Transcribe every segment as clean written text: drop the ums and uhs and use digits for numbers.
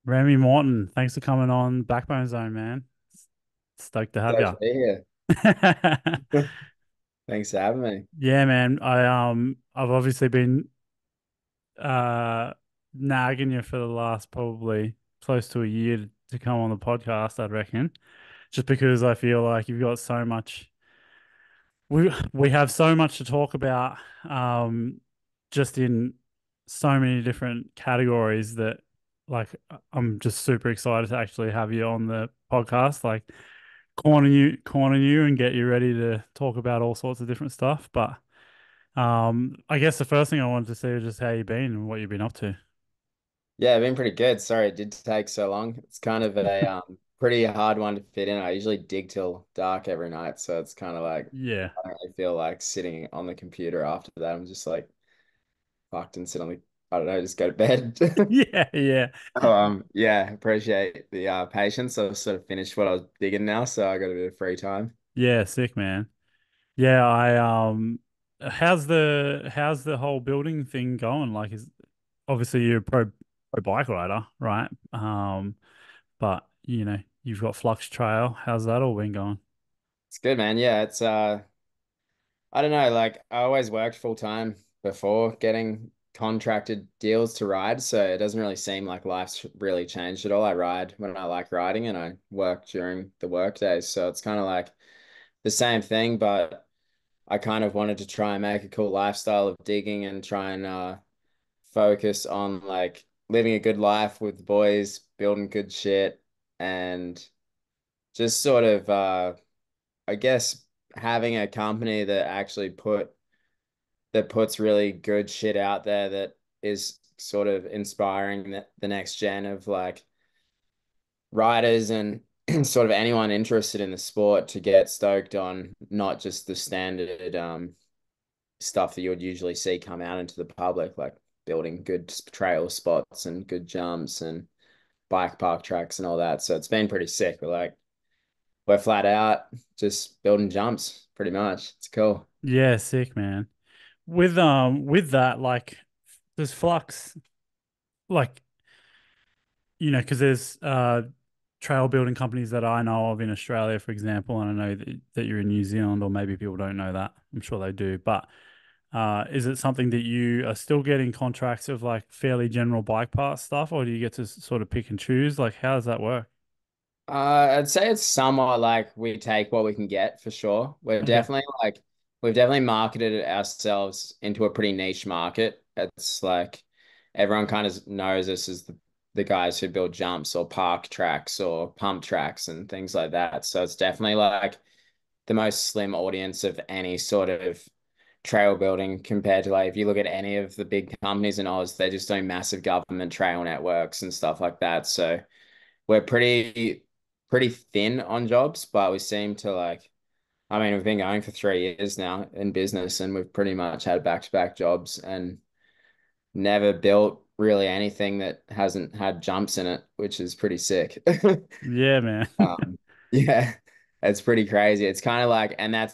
Remy Morton, thanks for coming on Backbone Zone, man. Stoked to have Glad you. to be here. Thanks for having me. Yeah, man. I've obviously been uh nagging you for the last probably close to a year to come on the podcast, I'd reckon. Just because I feel like you've got so much we have so much to talk about just in so many different categories that I'm just super excited to actually have you on the podcast. Like corner you and get you ready to talk about all sorts of different stuff. But I guess the first thing I wanted to see was just how you've been and what you've been up to. Yeah, I've been pretty good. Sorry it did take so long. It's kind of a pretty hard one to fit in. I usually dig till dark every night, so it's kind of like Yeah. I don't really feel like sitting on the computer after that. I'm just like fucked and sit on the I don't know, just go to bed. Yeah, yeah. Yeah, appreciate the patience. I've sort of finished what I was digging now, so I got a bit of free time. Yeah, sick man. Yeah, I how's the whole building thing going? Like is obviously you're a pro bike rider, right? But you've got Flux Trail. How's that all been going? It's good, man. Yeah, it's I don't know, like I always worked full time before getting contracted deals to ride, so it doesn't really seem like life's really changed at all. I ride when I like riding and I work during the work days, so it's kind of like the same thing, but I kind of wanted to try and make a cool lifestyle of digging and try and focus on like living a good life with the boys, building good shit, and just sort of I guess having a company that actually puts really good shit out there that is sort of inspiring the next gen of like riders and sort of anyone interested in the sport to get stoked on not just the standard stuff that you would usually see come out into the public, like building good trail spots and good jumps and bike park tracks and all that. So it's been pretty sick. We're flat out just building jumps pretty much. It's cool. Yeah, sick man. With that, like does Flux like because there's trail building companies that I know of in Australia, for example, and I know that you're in New Zealand, or maybe people don't know that. I'm sure they do. But is it something that you are still getting contracts of like fairly general bike part stuff, or do you get to sort of pick and choose? Like, how does that work? I'd say it's somewhat like we take what we can get for sure. Okay. We've definitely marketed ourselves into a pretty niche market. It's like everyone kind of knows us as the guys who build jumps or park tracks or pump tracks and things like that. So it's definitely like the most slim audience of any sort of trail building compared to like if you look at any of the big companies in Oz, they're just doing massive government trail networks and stuff like that. So we're pretty thin on jobs, but we seem to like I mean, we've been going for 3 years now in business and we've pretty much had back-to-back jobs and never built really anything that hasn't had jumps in it, which is pretty sick. Yeah, man. Um, yeah, it's pretty crazy. It's kind of like, and it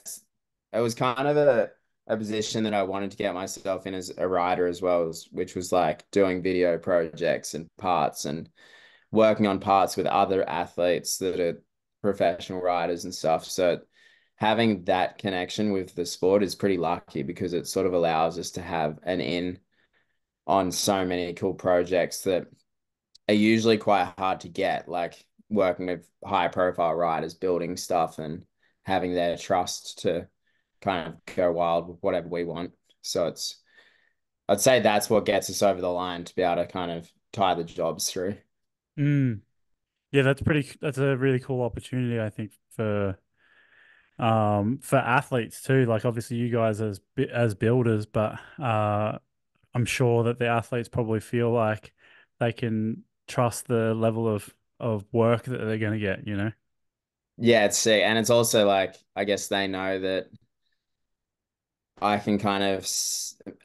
was kind of a position that I wanted to get myself in as a writer as well, which was like doing video projects and parts and working on parts with other athletes that are professional riders and stuff. So having that connection with the sport is pretty lucky because it sort of allows us to have an in on so many cool projects that are usually quite hard to get, like working with high profile riders, building stuff and having their trust to kind of go wild with whatever we want. So I'd say that's what gets us over the line to be able to kind of tie the jobs through. Mm. Yeah, that's a really cool opportunity, I think, for athletes too. Like obviously you guys as builders, but I'm sure that the athletes probably feel like they can trust the level of work that they're going to get, you know? Yeah, it's sick. And it's also like, I guess they know that I can kind of,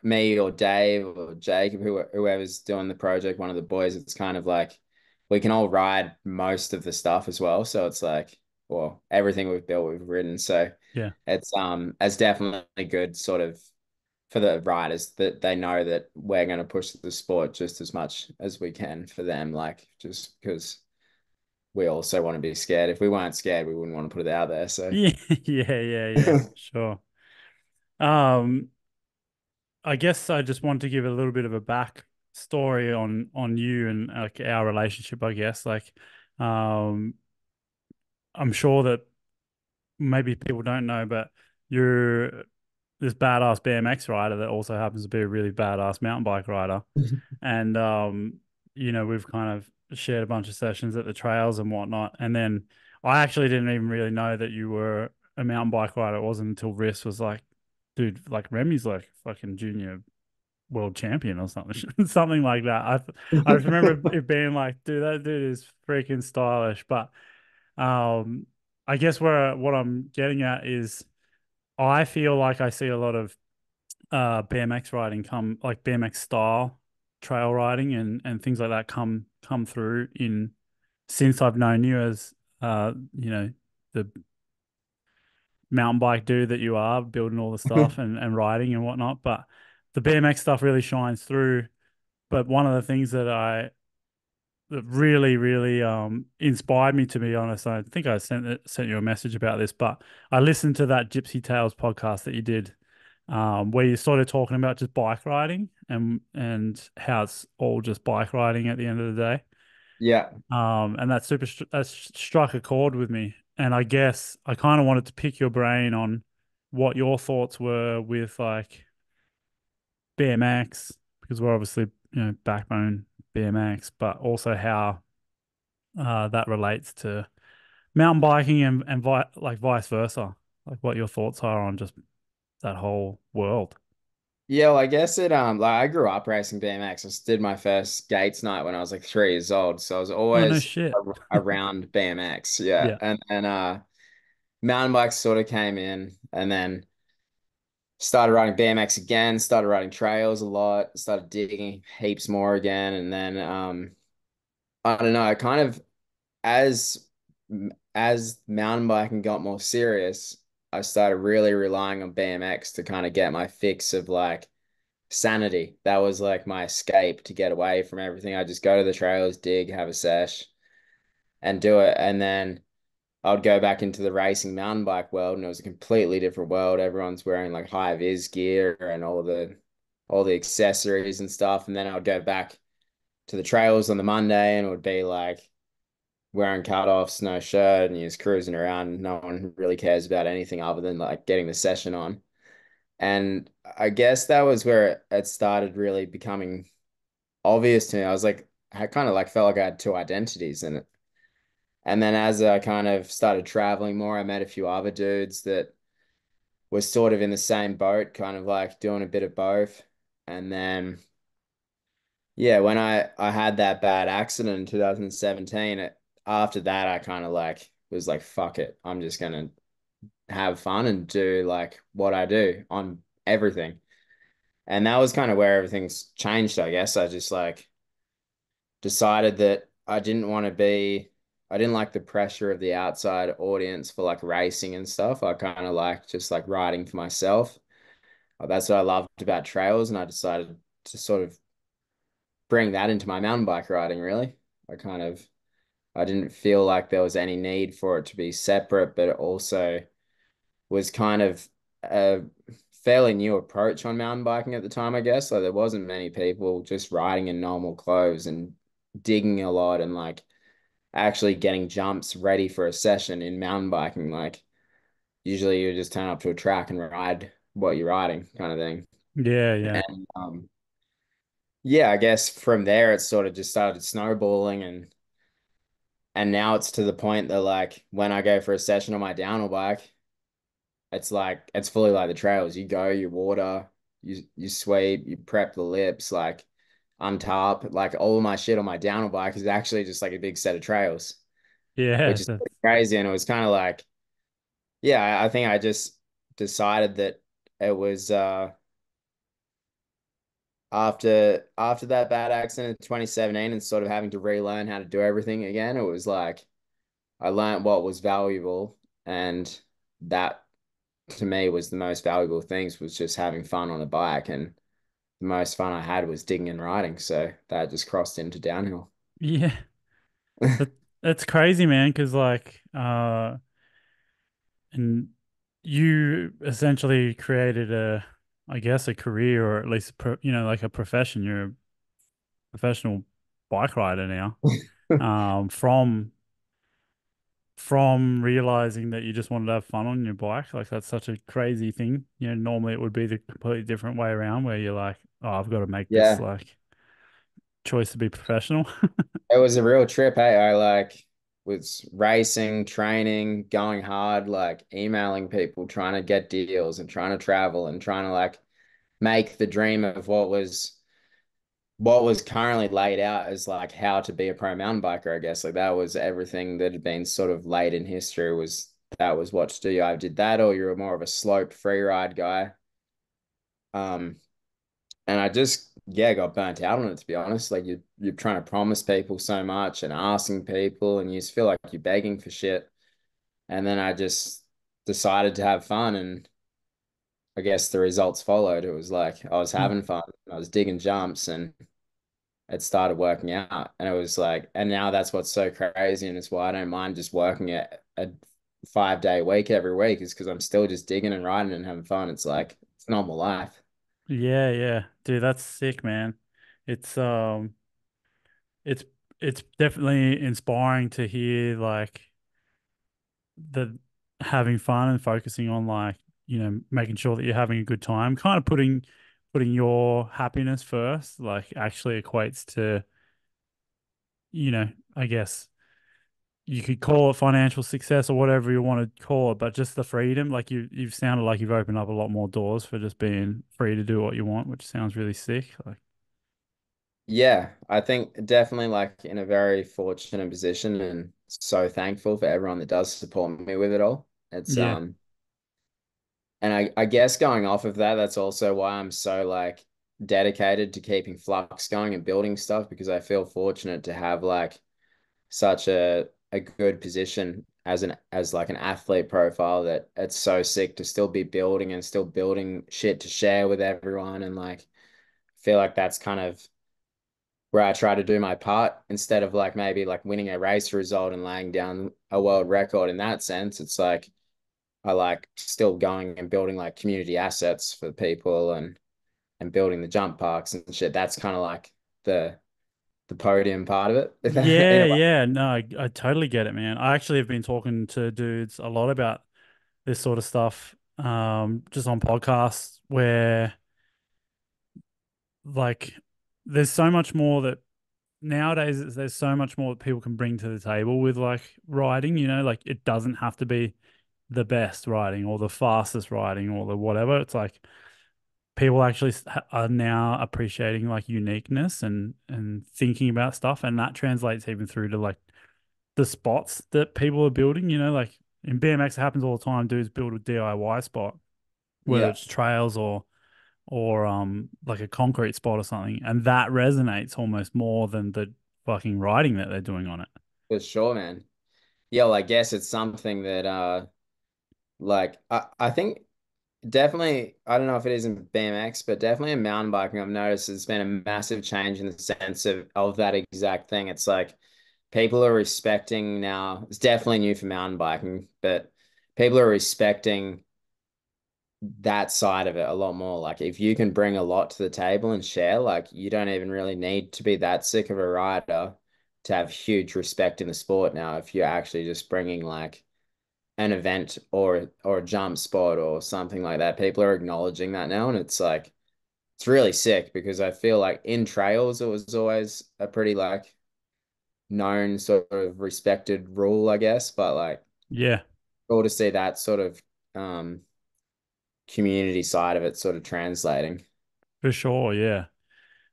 me or Dave or Jacob, whoever's doing the project, one of the boys, it's kind of like we can all ride most of the stuff as well. So it's like, well, everything we've built, we've ridden. So Yeah. it's definitely good sort of for the riders that they know that we're going to push the sport just as much as we can for them, like just because we also want to be scared. If we weren't scared, we wouldn't want to put it out there. So Yeah, yeah, sure. Um, I guess I just want to give a little bit of a back story on you and like our relationship, I guess. Like, um, I'm sure that maybe people don't know, but you're this badass BMX rider that also happens to be a really badass mountain bike rider. And we've kind of shared a bunch of sessions at the trails and whatnot. And then I actually didn't even really know that you were a mountain bike rider. It wasn't until Riss was like, dude, like Remy's like fucking junior world champion or something, something like that. I remember it being like, dude, that dude is freaking stylish. But um, I guess where what I'm getting at is I feel like I see a lot of BMX riding come like BMX style trail riding and things like that come through in since I've known you as the mountain bike dude that you are building all the stuff and riding and whatnot. But the BMX stuff really shines through. But one of the things that really, really inspired me, to be honest. I think I sent you a message about this, but I listened to that Gypsy Tales podcast that you did, where you started talking about just bike riding and how it's all just bike riding at the end of the day. yeah. And that struck a chord with me. And I guess I kind of wanted to pick your brain on what your thoughts were with like BMX, because we're obviously, backbone BMX, but also how that relates to mountain biking and like vice versa. Like what your thoughts are on just that whole world. Yeah, well, I guess it like I grew up racing BMX. I just did my first Gates night when I was like 3 years old. So I was Oh, no always shit. around BMX. Yeah. Yeah. And mountain bikes sort of came in and then started riding BMX again, started riding trails a lot, started digging heaps more again. And then I don't know, I kind of as as mountain biking got more serious, I started really relying on BMX to kind of get my fix of like sanity. That was like my escape to get away from everything. I just go to the trails, dig, have a sesh, and do it. And then I would go back into the racing mountain bike world, and it was a completely different world. Everyone's wearing like high vis gear and all the accessories and stuff. And then I would go back to the trails on the Monday, and it would be like wearing cut-offs, no shirt, and you're just cruising around. No one really cares about anything other than like getting the session on. And I guess that was where it started really becoming obvious to me. I was like, I kind of like felt like I had two identities in it. And then as I kind of started traveling more, I met a few other dudes that were sort of in the same boat, kind of like doing a bit of both. And then, yeah, when I had that bad accident in 2017, after that, I kind of like was like, fuck it. I'm just gonna have fun and do like what I do on everything. And that was kind of where everything's changed, I guess. I just like decided that I didn't like the pressure of the outside audience for like racing and stuff. I kind of like just like riding for myself. That's what I loved about trails, and I decided to sort of bring that into my mountain bike riding, really. I didn't feel like there was any need for it to be separate, but it also was kind of a fairly new approach on mountain biking at the time, I guess. Like there wasn't many people just riding in normal clothes and digging a lot and like actually getting jumps ready for a session in mountain biking. Like usually you just turn up to a track and ride what you're riding kind of thing. Yeah, yeah. And yeah, I guess from there it sort of just started snowballing and now it's to the point that like when I go for a session on my downhill bike, it's like it's fully like the trails. You go, you water, you sweep, you prep the lips, like untap. Like all of my shit on my downhill bike is actually just like a big set of trails, Yeah, which is that's crazy. And it was kind of like, yeah, I think I just decided that it was after that bad accident in 2017 and sort of having to relearn how to do everything again. It was like I learned what was valuable, and that to me was the most valuable things was just having fun on a bike, and the most fun I had was digging and riding. So that just crossed into downhill. Yeah. That that's crazy, man, because like and you essentially created a I guess a career or at least like a profession. You're a professional bike rider now. From realizing that you just wanted to have fun on your bike. Like that's such a crazy thing. Normally it would be the completely different way around where you're like, oh, I've got to make this Yeah, like choice to be professional. it was a real trip. Hey, I like was racing, training, going hard, like emailing people, trying to get deals and trying to travel and trying to like make the dream of what was currently laid out as like how to be a pro mountain biker, I guess. Like that was everything that had been sort of laid in history was that was what to do. You either did that or you were more of a sloped free ride guy. Um, and I just yeah got burnt out on it to be honest. Like you're trying to promise people so much and asking people, and you just feel like you're begging for shit. And then I just decided to have fun, and I guess the results followed. It was like I was having fun, I was digging jumps, and it started working out. And it was like, and now that's what's so crazy, and it's why I don't mind just working a 5 day week every week, is because I'm still just digging and riding and having fun. It's like it's normal life. Yeah, yeah. Dude, that's sick, man. It's it's it's definitely inspiring to hear like the having fun and focusing on like, making sure that you're having a good time, kind of putting your happiness first, like actually equates to, I guess you could call it financial success or whatever you want to call it, but just the freedom, like you've sounded like you've opened up a lot more doors for just being free to do what you want, which sounds really sick. Like, Yeah, I think definitely like in a very fortunate position and so thankful for everyone that does support me with it all. It's yeah, and I guess going off of that, that's also why I'm so like dedicated to keeping Flux going and building stuff, because I feel fortunate to have like such a good position as like an athlete profile, that it's so sick to still be building and still building shit to share with everyone, and like feel like that's kind of where I try to do my part instead of like maybe like winning a race result and laying down a world record in that sense. It's like I like still going and building like community assets for people and building the jump parks and shit. That's kind of like the podium part of it in yeah, a way. yeah. No, I totally get it, man. I actually have been talking to dudes a lot about this sort of stuff, just on podcasts where like there's so much more that nowadays there's so much more that people can bring to the table with like riding, like it doesn't have to be the best riding or the fastest riding or the whatever. It's like people actually are now appreciating like uniqueness and thinking about stuff, and that translates even through to like the spots that people are building, like in BMX it happens all the time. Dudes build a DIY spot, whether Yeah, it's trails or like a concrete spot or something, and that resonates almost more than the fucking writing that they're doing on it. for sure, man. Yeah, well, I guess it's something that like I think definitely, I don't know if it is in BMX, but definitely in mountain biking, I've noticed there's been a massive change in the sense of that exact thing. It's like people are respecting now, it's definitely new for mountain biking, but people are respecting that side of it a lot more. Like if you can bring a lot to the table and share, like you don't even really need to be that sick of a rider to have huge respect in the sport now. If you're actually just bringing like an event or a jump spot or something like that. People are acknowledging that now, and it's like it's really sick, because I feel like in trails it was always a pretty like known sort of respected rule, I guess, but like Yeah, cool to see that sort of um community side of it sort of translating. for sure. Yeah.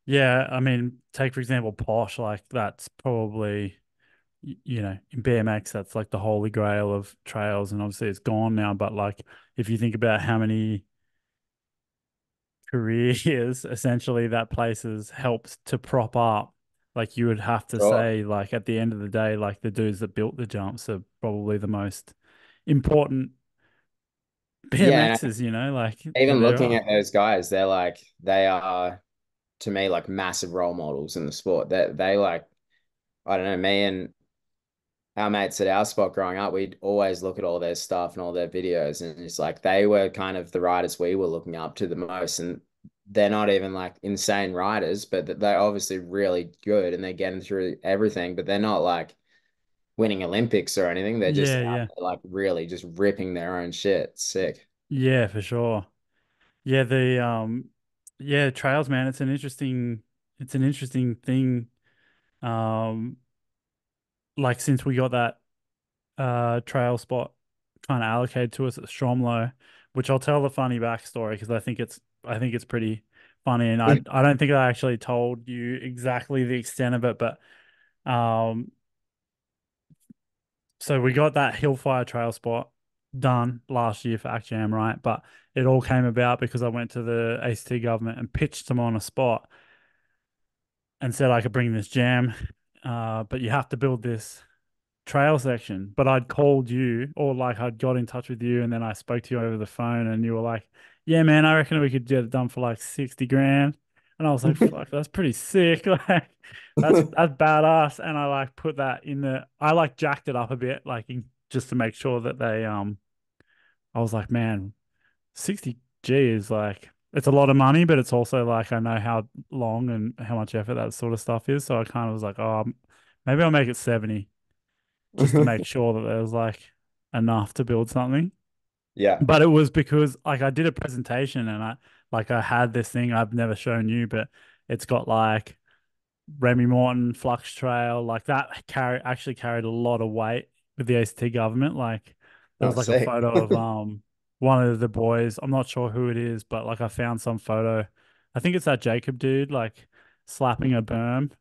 Yeah. I mean, take for example, Posh, like that's probably, in BMX, that's like the holy grail of trails. And obviously it's gone now. But like, if you think about how many careers essentially that place has helped to prop up, like you would have to Sure. say, like at the end of the day, like the dudes that built the jumps are probably the most important Yeah, and BMXers, like even there looking are. at those guys, they are to me like massive role models in the sport. They like I don't know, me and our mates at our spot growing up, we'd always look at all their stuff and all their videos, and it's like they were kind of the riders we were looking up to the most. And they're not even like insane riders, but they're obviously really good and they're getting through everything, but they're not like winning Olympics or anything. They're just Yeah, out yeah. there, like really just ripping their own shit. Sick. Yeah, for sure. Yeah, the yeah, trails, man, it's an interesting thing. Um like since we got that trail spot kind of allocated to us at Stromlo, which I'll tell the funny backstory because I think it's pretty funny, and I don't think I actually told you exactly the extent of it, but um so we got that Hillfire trail spot done last year for Act Jam, right? But it all came about because I went to the ACT government and pitched them on a spot and said I could bring this jam, but you have to build this trail section. But I'd called you, or like I'd got in touch with you, and then I spoke to you over the phone, and you were like, "Yeah, man, I reckon we could get it done for like 60 grand." And I was like, "Fuck, that's pretty sick." Like, that's badass. And I like put that in I like jacked it up a bit, like just to make sure that I was like, man, 60 G is like it's a lot of money, but it's also like I know how long and how much effort that sort of stuff is. So I kind of was like, oh, maybe I'll make it 70 just to make sure that there was like enough to build something. Yeah. But it was because like I did a presentation and I had this thing I've never shown you, but it's got like Remy Morton, Flux Trail, like that actually carried a lot of weight with the ACT government. Like there Oh, was like a sick. photo of one of the boys. I'm not sure who it is, but like I found some photo. I think it's that Jacob dude, like slapping a berm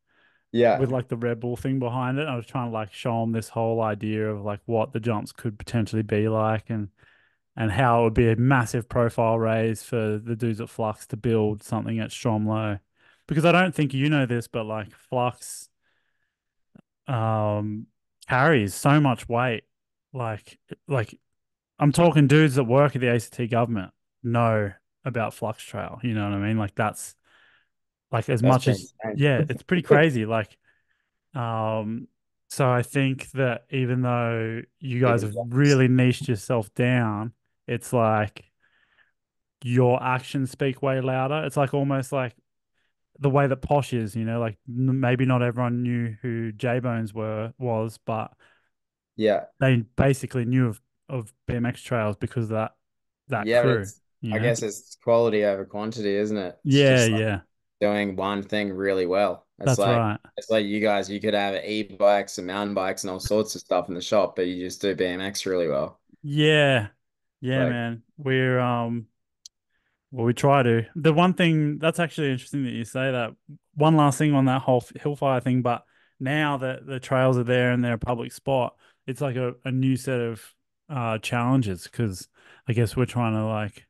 Yeah. with like the Red Bull thing behind it. I was trying to like show him this whole idea of like what the jumps could potentially be like and how it would be a massive profile raise for the dudes at Flux to build something at Stromlo. Because I don't think you know this, but like Flux um carries so much weight. Like I'm talking dudes that work at the ACT government know about Flux Trail. You know what I mean? Like that's like as That's much pretty as insane. yeah, it's pretty crazy. Like um so I think that even though you guys Even have just, really niched yourself down, it's like your actions speak way louder. It's like almost like the way that Posh is, like maybe not everyone knew who J Bones was, but yeah. they basically knew of BMX trails because of that Yeah, but crew, it's, I guess it's quality over quantity, isn't it? It's Yeah, just like yeah, doing one thing really well. that's right. It's like you guys, you could have e-bikes and mountain bikes and all sorts of stuff in the shop, but you just do BMX really well. Yeah, It's yeah, like, man. We're well, we try to. The one thing that's actually interesting that you say that. One last thing on that whole Hillfire thing, but now that the trails are there and they're a public spot, it's like a new set of challenges because I guess we're trying to like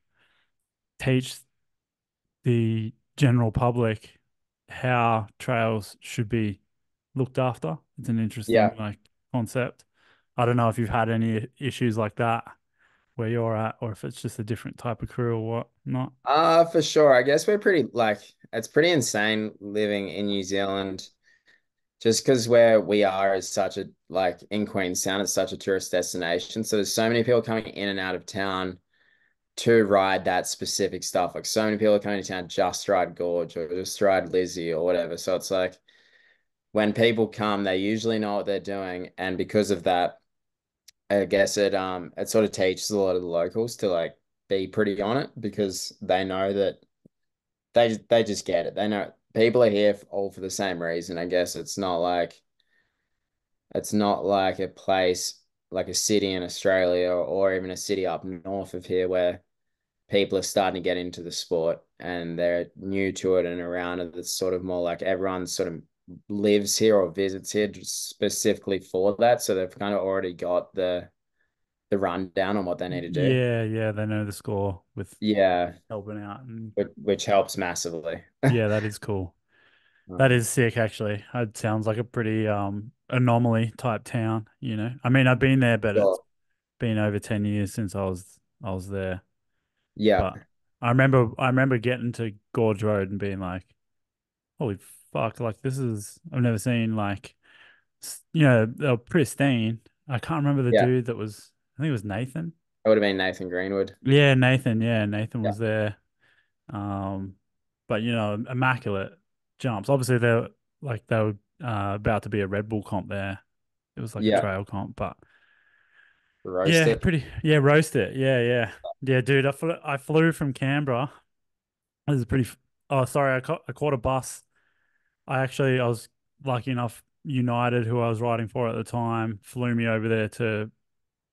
teach the general public how trails should be looked after. It's an interesting yeah. like concept. I don't know if you've had any issues like that where you're at, or if it's just a different type of crew or what not. For sure. I guess we're pretty like it's pretty insane living in New Zealand just because where we are is such a like in Queenstown, it's such a tourist destination. So there's so many people coming in and out of town to ride that specific stuff. Like so many people are coming to town just to ride Gorge or just to ride Lizzie or whatever. So it's like when people come, they usually know what they're doing, and because of that, I guess it sort of teaches a lot of the locals to like be pretty on it because they know that they just get it. They know people are here all for the same reason. I guess it's not like a place like a city in Australia or even a city up north of here where people are starting to get into the sport and they're new to it and around it. It's sort of more like everyone sort of lives here or visits here just specifically for that. So they've kind of already got the rundown on what they need to do. Yeah, yeah, they know the score with Yeah, helping out, and which helps massively. yeah, that is cool. That Um, is sick, actually. It sounds like a pretty anomaly type town. I mean, I've been there, but it's sure. been over 10 years since I was. I was there. Yeah. But I remember getting to Gorge Road and being like, holy fuck, like this is I've never seen like they were pristine. I can't remember the Yeah. dude that was I think it was Nathan. It would have been Nathan Greenwood. Yeah, Nathan. Yeah, Nathan Yeah. was there. Um, but immaculate jumps. Obviously they were about to be a Red Bull comp there. It was like a Yeah. trail comp, but yeah, Roasted. pretty yeah, roast it. Yeah, yeah. Yeah, dude, I flew from Canberra. This is oh, sorry, I caught a bus. I was lucky enough, United, who I was riding for at the time, flew me over there to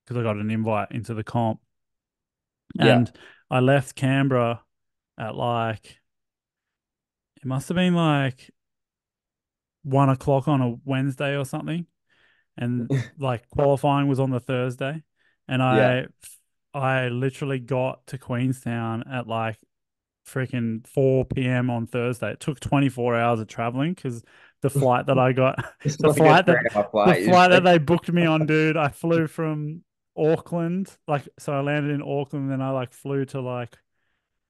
because I got an invite into the comp. Yeah. And I left Canberra at like it must have been like 1 o'clock on a Wednesday or something. And like qualifying was on the Thursday. And Yeah. I literally got to Queenstown at like freaking 4 p.m. on Thursday. It took 24 hours of traveling because the flight that I got, It's the like a flight that 3 hour the flight flight that usually. they booked me on, dude. I flew from Auckland, like so I landed in Auckland, then I like flew to like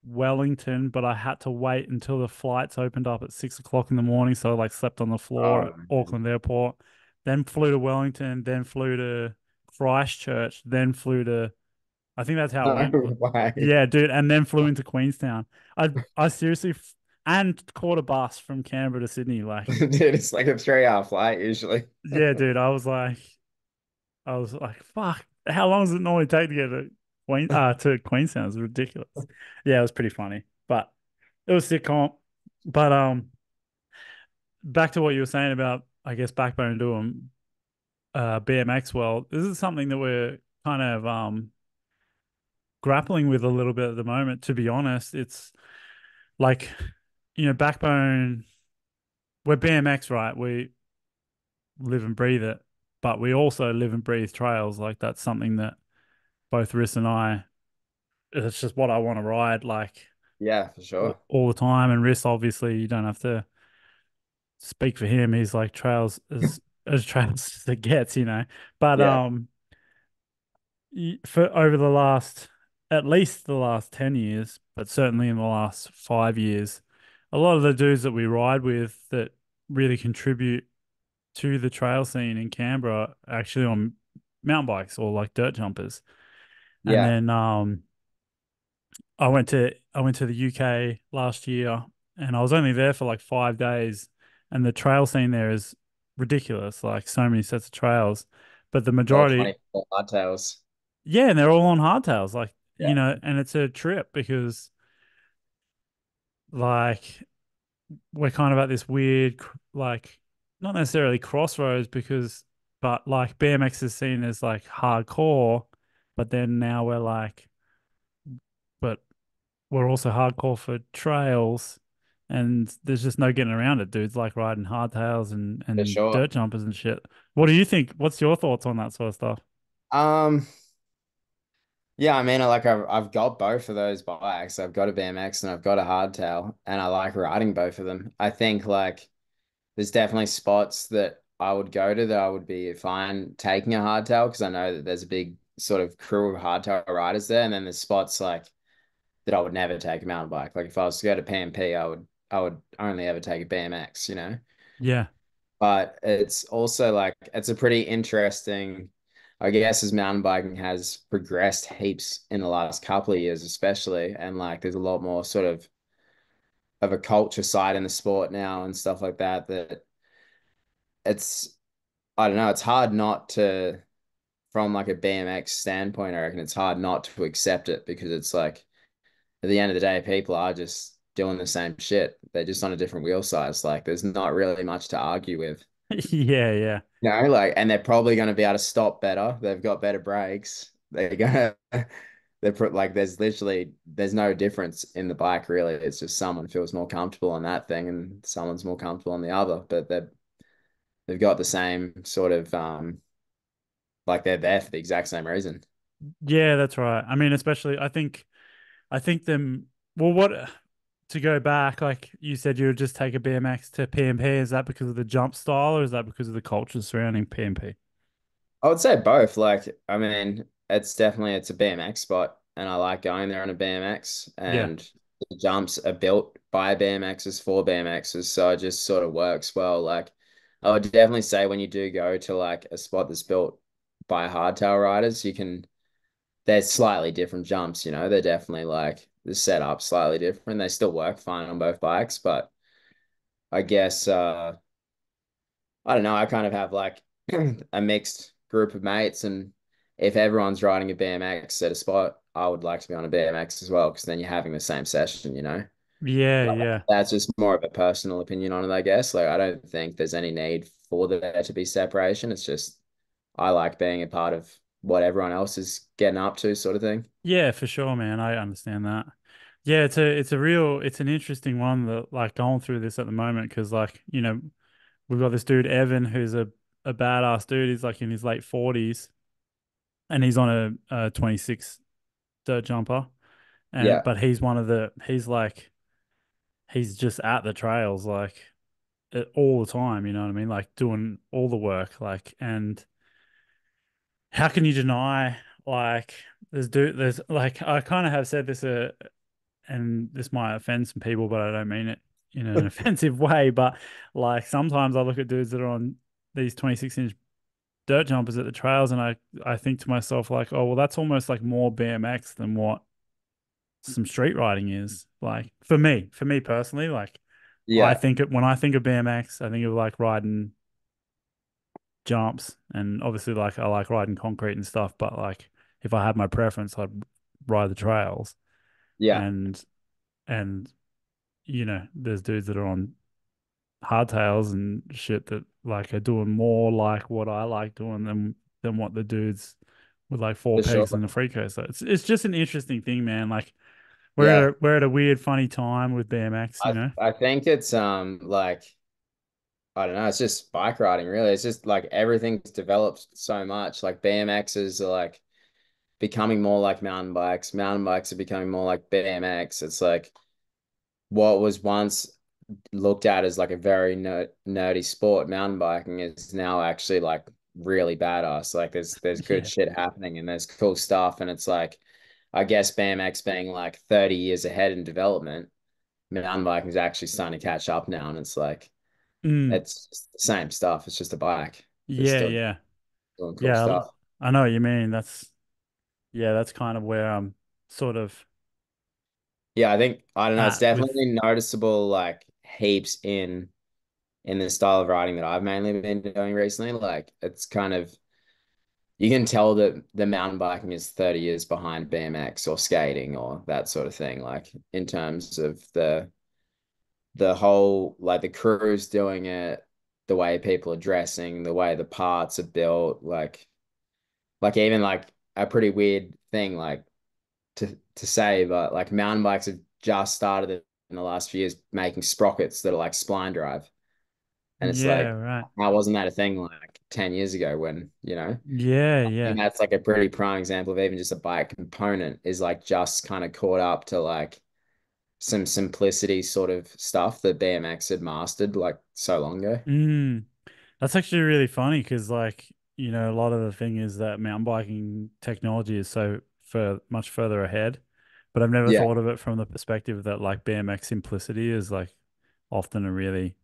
Wellington, but I had to wait until the flights opened up at 6 o'clock in the morning. So I like slept on the floor Oh, at man. Auckland Airport, then flew to Wellington, then flew to Christchurch, then flew to I think that's how it No went. way. Yeah, dude, and then flew into Queenstown. I seriously and caught a bus from Canberra to Sydney. Like, Dude, it's like a 3 hour flight usually. yeah, dude, I was like, fuck, how long does it normally take to get to Queenstown? It's ridiculous. Yeah, it was pretty funny, but it was sick comp. But back to what you were saying about, I guess, Backbone doing BMX world. This is something that we're kind of grappling with a little bit at the moment. To be honest, it's like Backbone. We're BMX, right? We live and breathe it, but we also live and breathe trails. Like that's something that both Riss and I. It's just what I want to ride, like Yeah, for sure. all the time. And Riss, obviously, you don't have to speak for him. He's like trails as trails as it gets. But Yeah. for over the last, at least the last 10 years, but certainly in the last 5 years, a lot of the dudes that we ride with that really contribute to the trail scene in Canberra are actually on mountain bikes or like dirt jumpers. And Yeah. then I went to the UK last year and I was only there for like 5 days and the trail scene there is ridiculous, like so many sets of trails. But the All majority, 24 hardtails. yeah, and they're all on hardtails, like, Yeah. and it's a trip because like we're kind of at this weird like not necessarily crossroads but like BMX is seen as like hardcore, but then now we're like but we're also hardcore for trails and there's just no getting around it. Dudes like riding hardtails For and sure. dirt jumpers and shit. What do you think? What's your thoughts on that sort of stuff? Um, yeah, I mean, I've got both of those bikes. I've got a BMX and I've got a hardtail, and I like riding both of them. I think like there's definitely spots that I would go to that I would be fine taking a hardtail because I know that there's a big sort of crew of hardtail riders there, and then there's spots like that I would never take a mountain bike. Like if I was to go to PMP, I would only ever take a BMX. Yeah. But it's also like it's a pretty interesting, I guess, as mountain biking has progressed heaps in the last couple of years, especially, and like there's a lot more sort of a culture side in the sport now and stuff like that. That it's I don't know, it's hard not to from like a BMX standpoint. I reckon it's hard not to accept it because it's like at the end of the day, people are just doing the same shit. They're just on a different wheel size. Like there's not really much to argue with. Yeah, yeah. Like, and they're probably going to be able to stop better. They've got better brakes. They're gonna, like, there's no difference in the bike really. It's just someone feels more comfortable on that thing, and someone's more comfortable on the other. But they've got the same sort of, like they're there for the exact same reason. Yeah, that's right. I mean, especially I think them well what to go back, like you said you would just take a BMX to PMP. Is that because of the jump style or is that because of the culture surrounding PMP? I would say both. Like, I mean, it's a BMX spot. and I like going there on a BMX, Yeah. and the jumps are built by BMXs for BMXs, so it just sort of works well. Like I would definitely say when you do go to like a spot that's built by hardtail riders, you can they're slightly different jumps, they're definitely like the setup slightly different. They still work fine on both bikes, but I guess I don't know, I kind of have like a mixed group of mates, and if everyone's riding a BMX at a spot, I would like to be on a BMX as well, because then you're having the same session. Yeah, But yeah. that's just more of a personal opinion on it, I guess. Like I don't think there's any need for there to be separation. It's just I like being a part of what everyone else is getting up to, sort of thing. Yeah, for sure, man. I understand that. Yeah, it's an interesting one that like going through this at the moment because like, we've got this dude Evan who's a badass dude. He's like in his late 40s and he's on a 26 dirt jumper. And Yeah, but he's one of the he's like he's just at the trails like all the time, you know what I mean? Like doing all the work like and how can you deny like there's like I kind of have said this and this might offend some people, but I don't mean it in an offensive way. But like sometimes I look at dudes that are on these 26-inch dirt jumpers at the trails, and I think to myself like, oh well, that's almost like more BMX than what some street riding is. Like for me personally, like yeah, when I think of BMX, I think of like riding jumps, and obviously like I like riding concrete and stuff. But like if I had my preference, I'd ride the trails, yeah, and and there's dudes that are on hardtails and shit that like are doing more like what I like doing than what the dudes with like four for sure. pegs and a free coast. So it's just an interesting thing, man. Like Yeah. we're at a weird, funny time with BMX, you I know? I think it's like I don't know, it's just bike riding really. It's just like everything's developed so much. Like BMXs are like becoming more like mountain bikes. Mountain bikes are becoming more like BMX. It's like what was once looked at as like a very nerdy sport, mountain biking is now actually like really badass. Like there's good Yeah. shit happening and there's cool stuff. And it's like I guess BMX being like 30 years ahead in development, mountain biking is actually starting to catch up now. And it's like Mm, it's just the same stuff. It's just a bike. Just yeah, still yeah. doing cool Yeah, stuff. I know what you mean. That's kind of where I'm sort of Yeah, I don't know. It's at with definitely noticeable, like heaps in the style of riding that I've mainly been doing recently. Like it's kind of you can tell that the mountain biking is 30 years behind BMX or skating or that sort of thing. Like in terms of the whole like the crews doing it, the way people are dressing, the way the parts are built, like even like a pretty weird thing like to say, but like mountain bikes have just started in the last few years making sprockets that are like spline drive. And it's yeah, like, right. how wasn't that a thing like 10 years ago when. Yeah, I think yeah. that's like a pretty prime example of even just a bike component is like just kind of caught up to like some simplicity sort of stuff that BMX had mastered like so long ago. Mm. That's actually really funny because, like, a lot of the thing is that mountain biking technology is so much further ahead. But I've never Yeah. thought of it from the perspective that, like, BMX simplicity is like often a really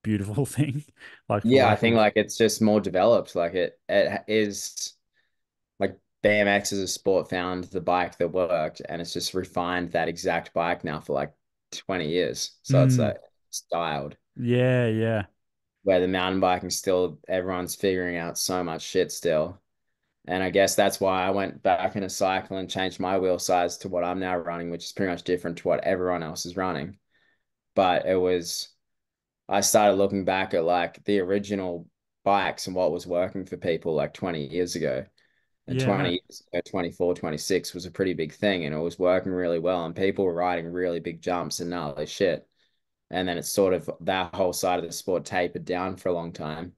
beautiful thing. Like, for Yeah, I lack think of, like it's just more developed. Like it is like BMX as a sport found the bike that worked and it's just refined that exact bike now for like 20 years. So it's mm, like styled. yeah, yeah, Where the mountain biking still everyone's figuring out so much shit still. And I guess that's why I went back in a cycle and changed my wheel size to what I'm now running, which is pretty much different to what everyone else is running. But I started looking back at like the original bikes and what was working for people like 20 years ago. And yeah, 20 right. years ago, 24, 26 was a pretty big thing and it was working really well. And people were riding really big jumps and gnarly shit. And then it's sort of that whole side of the sport tapered down for a long time.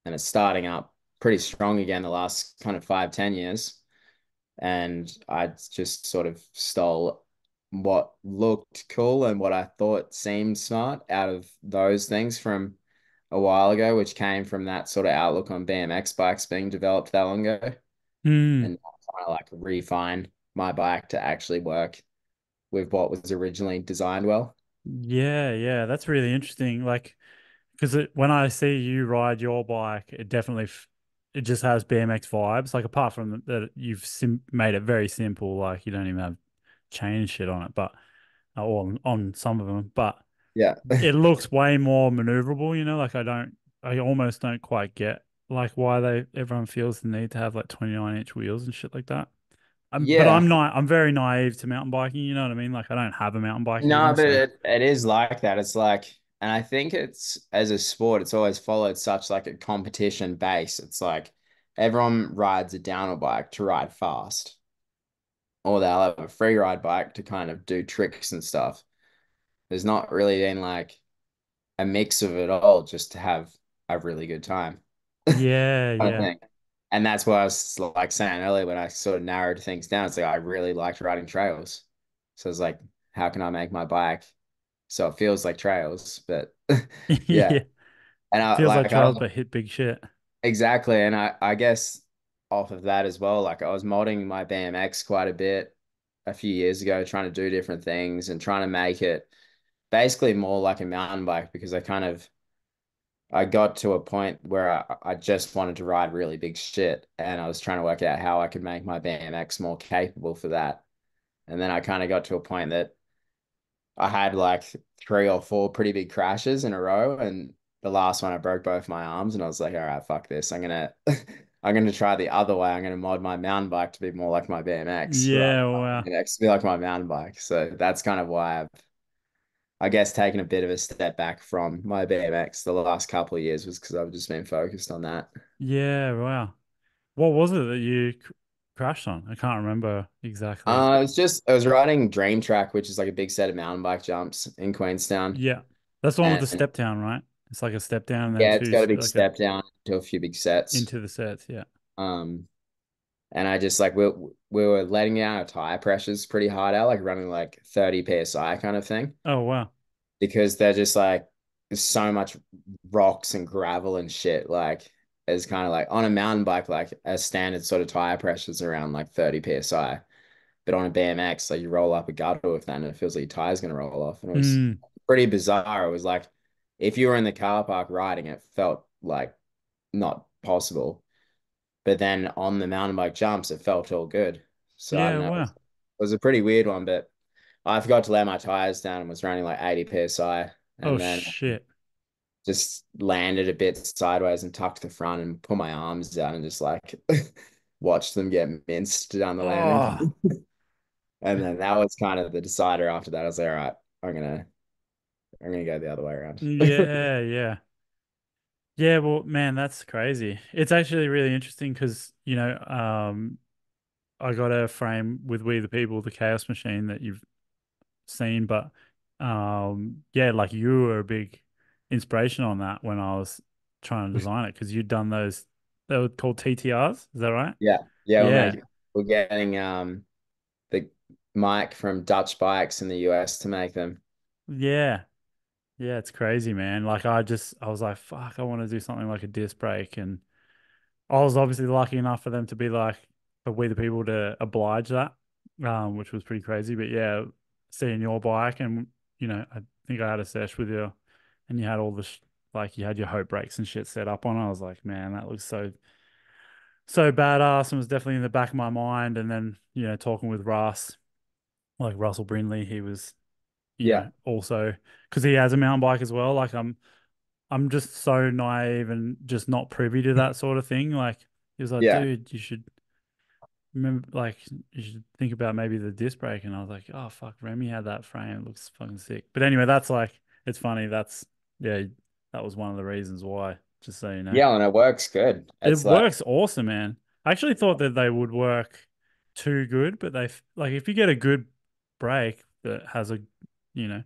And it's starting up pretty strong again the last kind of 5, 10 years. And I just sort of stole what looked cool and what I thought seemed smart out of those things from a while ago, which came from that sort of outlook on BMX bikes being developed that long ago. Mm, And trying to like refine my bike to actually work with what was originally designed well. Yeah, yeah, that's really interesting. Like, because when I see you ride your bike, it definitely it just has BMX vibes. Like, apart from that, you've made it very simple. Like, you don't even have chain and shit on it, but or on some of them. But Yeah. it looks way more maneuverable. Like I almost don't quite get like why everyone feels the need to have like 29-inch wheels and shit like that. But Yeah. I'm very naive to mountain biking. You know what I mean? Like, I don't have a mountain bike No, even, but so. it is like that. It's like, and I think it's as a sport, it's always followed such like a competition base. It's like everyone rides a downhill bike to ride fast, or they'll have a free ride bike to kind of do tricks and stuff. There's not really been like a mix of it all just to have a really good time. Yeah, I yeah. think. And that's what I was like saying earlier when I sort of narrowed things down. It's like I really liked riding trails. So it's like, how can I make my bike so it feels like trails? But yeah. Yeah. And I Feels like like I trails, was but hit big shit. exactly. And I guess off of that as well, like I was modding my BMX quite a bit a few years ago, trying to do different things and trying to make it basically more like a mountain bike because I got to a point where I just wanted to ride really big shit, and I was trying to work out how I could make my BMX more capable for that. And then I kind of got to a point that I had like 3 or 4 pretty big crashes in a row, and the last one I broke both my arms, and I was like, all right, fuck this. I'm gonna I'm gonna try the other way. I'm gonna mod my mountain bike to be more like my BMX rather Yeah, than my wow. BMX to be like my mountain bike. So that's kind of why I guess taking a bit of a step back from my BMX the last couple of years was because I've just been focused on that. Yeah, wow. What was it that you crashed on? I can't remember exactly. I was riding Dream Track, which is like a big set of mountain bike jumps in Queenstown. Yeah. That's the one with the And step down, right? It's like a step down and then yeah, it's two, got a big like a step down to a few big sets. into the sets. Yeah. Um, and I just like we were letting out our tire pressures pretty hard out, like running like 30 PSI kind of thing, Oh, wow. because they're just like there's so much rocks and gravel and shit. Like it's kind of like on a mountain bike, like a standard sort of tire pressures around like 30 PSI. But on a BMX, like you roll up a gutter with that and it feels like your tire's gonna roll off. And it was Mm. pretty bizarre. It was like if you were in the car park riding, it felt like not possible. But then on the mountain bike jumps, it felt all good. So I Yeah, don't know. wow. It was a pretty weird one, but I forgot to let my tires down and was running like 80 PSI Oh, and then shit. just landed a bit sideways and tucked the front and put my arms down and just like watched them get minced down the landing. Oh, And then that was kind of the decider after that. I was like, all right, I'm gonna go the other way around. yeah, yeah. Yeah, well, man, that's crazy. It's actually really interesting because, I got a frame with We the People, the Chaos Machine that you've seen, but yeah, like you were a big inspiration on that when I was trying to design it because you'd done those, they were called TTRs, is that right? Yeah. Yeah, Yeah. we're getting the mic from Dutch Bikes in the US to make them. Yeah. Yeah, it's crazy, man. Like I was like, fuck, I want to do something like a disc brake. And I was obviously lucky enough for them to be like, for We the People to oblige that, which was pretty crazy. But yeah, seeing your bike and, I think I had a sesh with you and you had all the, like you had your hope brakes and shit set up on it. I was like, man, that looks so badass and was definitely in the back of my mind. And then, talking with Russ, like Russell Brindley, he was, Yeah. also because he has a mountain bike as well. Like I'm just so naive and just not privy to that sort of thing. Like he was like, Yeah. dude, you should remember, like you should think about maybe the disc brake. And I was like, oh fuck, Remy had that frame. It looks fucking sick. But anyway, that's like it's funny. Yeah, that was one of the reasons why. Just so you know, Yeah, and it works good. it It's like, works awesome, man. I actually thought that they would work too good, but like if you get a good brake that has a, you know.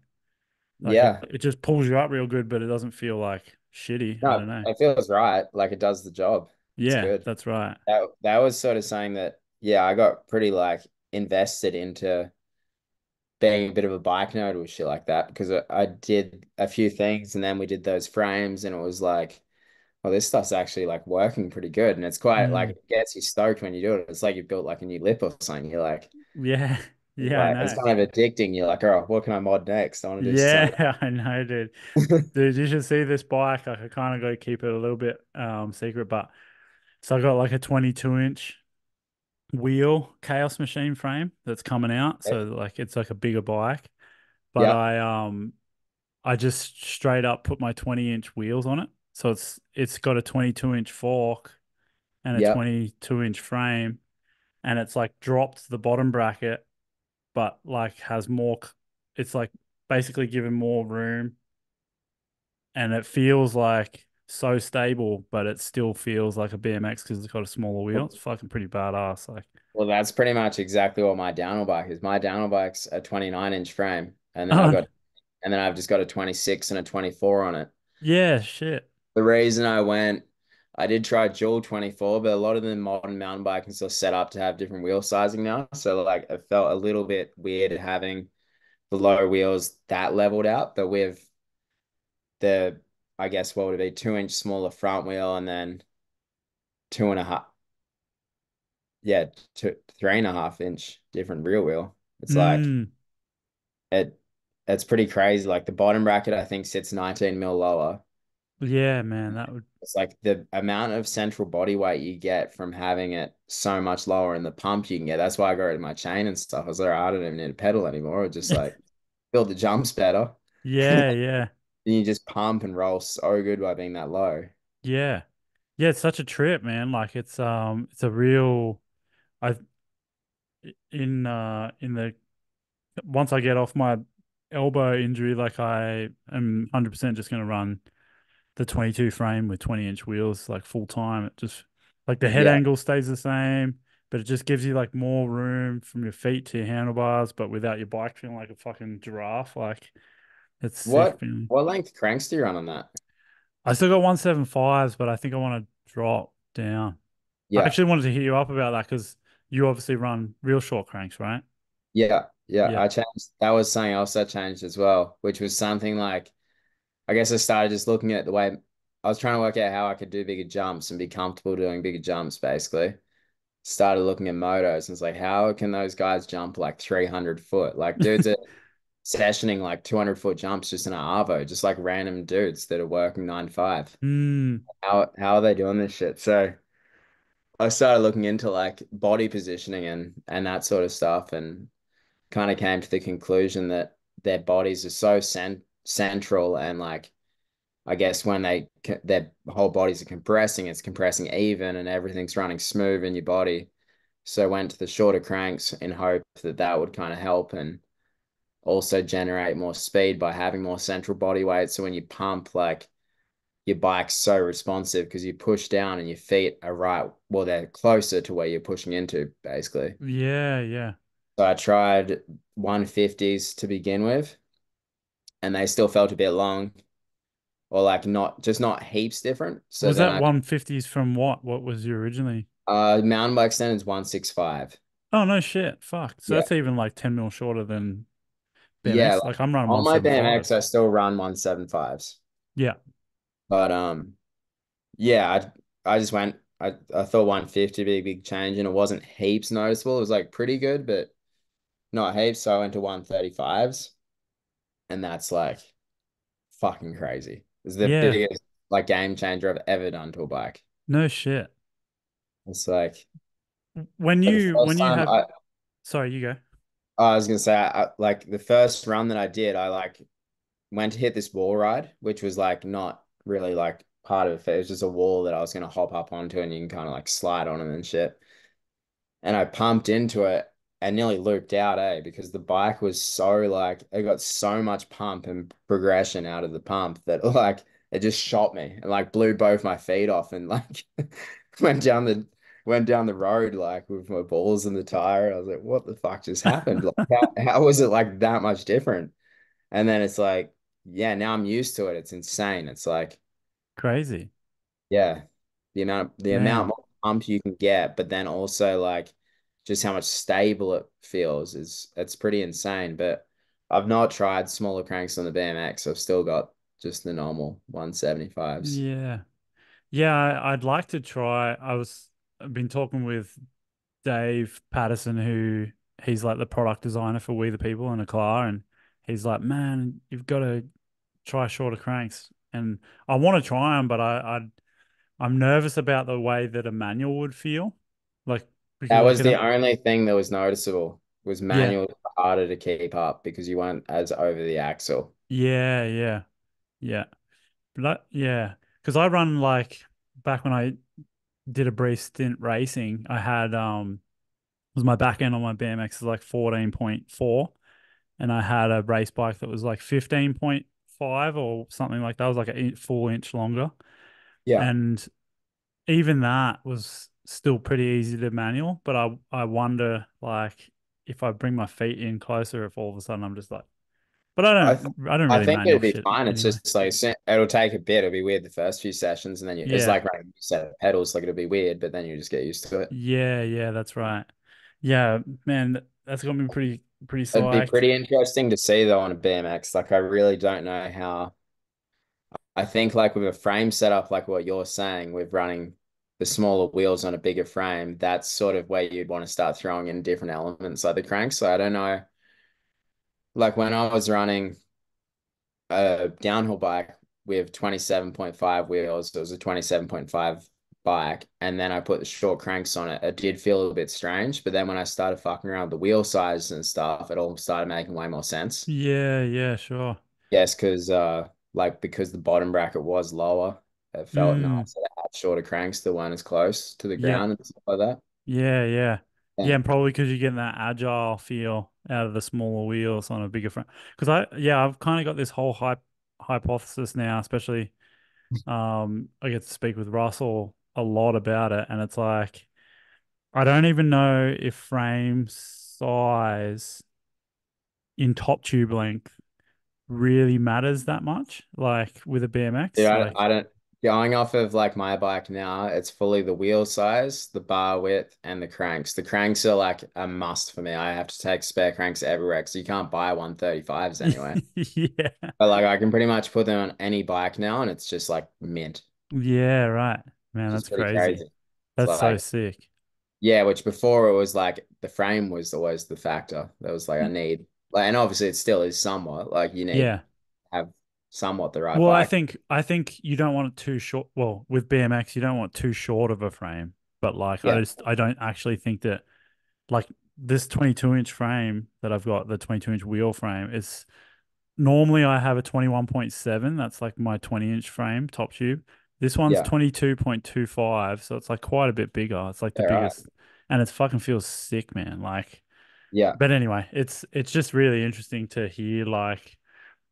Like it, yeah. it just pulls you up real good, but it doesn't feel like shitty. I don't No, know. it feels right. Like it does the job. It's Yeah, good. that's right. That was sort of saying that, yeah, I got pretty like invested into being a bit of a bike nerd with shit like that because I did a few things and then we did those frames and it was like, well, this stuff's actually like working pretty good. And it's quite like Mm. it gets you stoked when you do it. It's like you built like a new lip or something. You're like, Yeah. Yeah, I Like it's know. kind of addicting. You're like, oh, what can I mod next? I want to do something. Yeah, I know, dude. Dude, you should see this bike. Like, I kind of got to keep it a little bit secret, but so I got like a 22-inch wheel chaos machine frame that's coming out. So like it's like a bigger bike. But Yeah, I just straight up put my 20-inch wheels on it. So it's got a 22-inch fork and a yeah. 22-inch frame, and it's like dropped the bottom bracket, but like has more. It's like basically given more room, and it feels like so stable, but it still feels like a BMX because it's got a smaller wheel. It's fucking pretty badass. Like, Well, that's pretty much exactly what my downhill bike is. My downhill bike's a 29-inch frame, oh and then I've just got a 26 and a 24 on it. yeah, shit. The reason I did try dual 24, but a lot of the modern mountain bikes are set up to have different wheel sizing now. So like it felt a little bit weird having the low wheels that leveled out, but with the, I guess what would it be, 2-inch smaller front wheel and then two and a half, yeah, 3.5-inch different rear wheel. It's like Mm, it, it's pretty crazy. Like the bottom bracket, I think sits 19 mil lower. yeah, man, that would. It's like the amount of central body weight you get from having it so much lower in the pump you can get. That's why I got rid of my chain and stuff. I was like, I don't even need to pedal anymore. Just like build the jumps better. Yeah, yeah, Then you just pump and roll so good by being that low. yeah, yeah. It's such a trip, man. Like it's a real. I in the once I get off my elbow injury, like I am 100% just gonna run the 22 frame with 20-inch wheels like full time. It just like the head Yeah. angle stays the same, but it just gives you like more room from your feet to your handlebars, but without your bike feeling like a fucking giraffe. Like it's sick What feeling. what length cranks do you run on that? I still got 175s, but I think I want to drop down. I Yeah. actually wanted to hit you up about that because you obviously run real short cranks, right? Yeah. Yeah. Yeah. I changed. That was something else I changed as well, which was something like I guess I started just looking at the way I was trying to work out how I could do bigger jumps and be comfortable doing bigger jumps, basically. Started looking at motos and it's like, how can those guys jump like 300 foot? Like dudes are sessioning like 200-foot jumps just in an Arvo, just like random dudes that are working 9 to 5. Hmm. How are they doing this shit? So I started looking into like body positioning and that sort of stuff and kind of came to the conclusion that their bodies are so central and like I guess when their whole bodies are compressing, it's compressing even and everything's running smooth in your body. So I went to the shorter cranks in hope that that would kind of help and also generate more speed by having more central body weight. So when you pump, like your bike's so responsive because you push down and your feet are right, well, they're closer to where you're pushing into, basically. Yeah, yeah. So I tried 150s to begin with, and they still felt a bit long or like not heaps different. So Was then that I 150s from what? What was you originally? mountain bike standards 165. Oh, no shit. Fuck. So Yeah. that's even like 10 mil shorter than Yeah, BMX. like Like I'm running on my BMX, 175s. I still run 175s. Yeah. But yeah, I just went I thought 150 would be a big change and it wasn't heaps noticeable. It was like pretty good, but not heaps. So I went to 135s and that's like fucking crazy. It's the Yeah. biggest like game changer I've ever done to a bike. No shit. It's like When the you when first you time have sorry, you go. I was gonna say like the first run that I did, I like went to hit this wall ride, which was like not really like part of it. It was just a wall that I was gonna hop up onto and you can kind of like slide on it and shit. And I pumped into it and nearly looped out, because the bike was so like it got so much pump and progression out of the pump that like it just shot me and like blew both my feet off and like went down the went down the road like with my balls in the tire. I was like, what the fuck just happened? Like how was it like that much different? And then it's like, yeah, now I'm used to it. It's insane. It's like, Crazy. yeah, the amount Man. more pump you can get, but then also like just how much stable it feels is it's pretty insane. But I've not tried smaller cranks on the BMX. I've still got just the normal 175s. Yeah. Yeah, I'd like to try. I've been talking with Dave Patterson, who he's like the product designer for We the People in a car, and he's like, man, you've got to try shorter cranks. And I want to try them, but I'm nervous about the way that a manual would feel, like That because I was can, the only thing that was noticeable was yeah, manual harder to keep up because you weren't as over the axle. yeah, yeah, yeah, yeah, because I run like back when I did a brief stint racing, I had was my back end on my BMX is like 14.4, and I had a race bike that was like 15.5 or something like that. It was like a full inch longer. Yeah. And even that was still pretty easy to manual. But I wonder like if I bring my feet in closer, if all of a sudden I'm just like, but I th I don't I really think manual it'd be shit fine. It's anyway. just like it'll take a bit. It'll be weird the first few sessions, and then it's Yeah. like running a new set of pedals. Like it'll be weird, but then you just get used to it. Yeah, yeah, that's right. Yeah, man, that's got me pretty It'd be psyched. pretty interesting to see though on a BMX. Like I really don't know how. I think like with a frame setup, like what you're saying, with running the smaller wheels on a bigger frame, that's sort of where you'd want to start throwing in different elements like the cranks. So I don't know. Like when I was running a downhill bike with 27.5 wheels. It was a 27.5 bike. And then I put the short cranks on it. It did feel a little bit strange. But then when I started fucking around with the wheel size and stuff, it all started making way more sense. Yeah, yeah, sure. Yes, because like because the bottom bracket was lower, it felt nice Mm, that it had shorter cranks that weren't as close to the yep. ground and stuff like that. Yeah, yeah. Yeah, Yeah. and probably because you're getting that agile feel out of the smaller wheels on a bigger front. Because I've kind of got this whole hypothesis now, especially I get to speak with Russell a lot about it, and it's like I don't even know if frame size in top tube length really matters that much, like with a Dude, BMX. Like, I don't going off of like my bike now, it's fully the wheel size, the bar width, and the cranks. The cranks are like a must for me. I have to take spare cranks everywhere because you can't buy 135s anyway. yeah, But like I can pretty much put them on any bike now and it's just like mint, yeah, right, man, which is that's pretty crazy. crazy. It's That's so like, sick. yeah, which before it was like the frame was always the factor. That was like I need like and obviously it still is somewhat like you need to Yeah. have somewhat the right Well, bike. I think you don't want it too short. Well, with BMX, you don't want too short of a frame. But like, Yeah. I don't actually think that like this 22-inch frame that I've got, the 22-inch wheel frame, is normally I have a 21.7. That's like my 20-inch frame top tube. This one's Yeah. 22.25, so it's like quite a bit bigger. It's like the All right. biggest, and it fucking feels sick, man. Like, Yeah. but anyway, it's just really interesting to hear like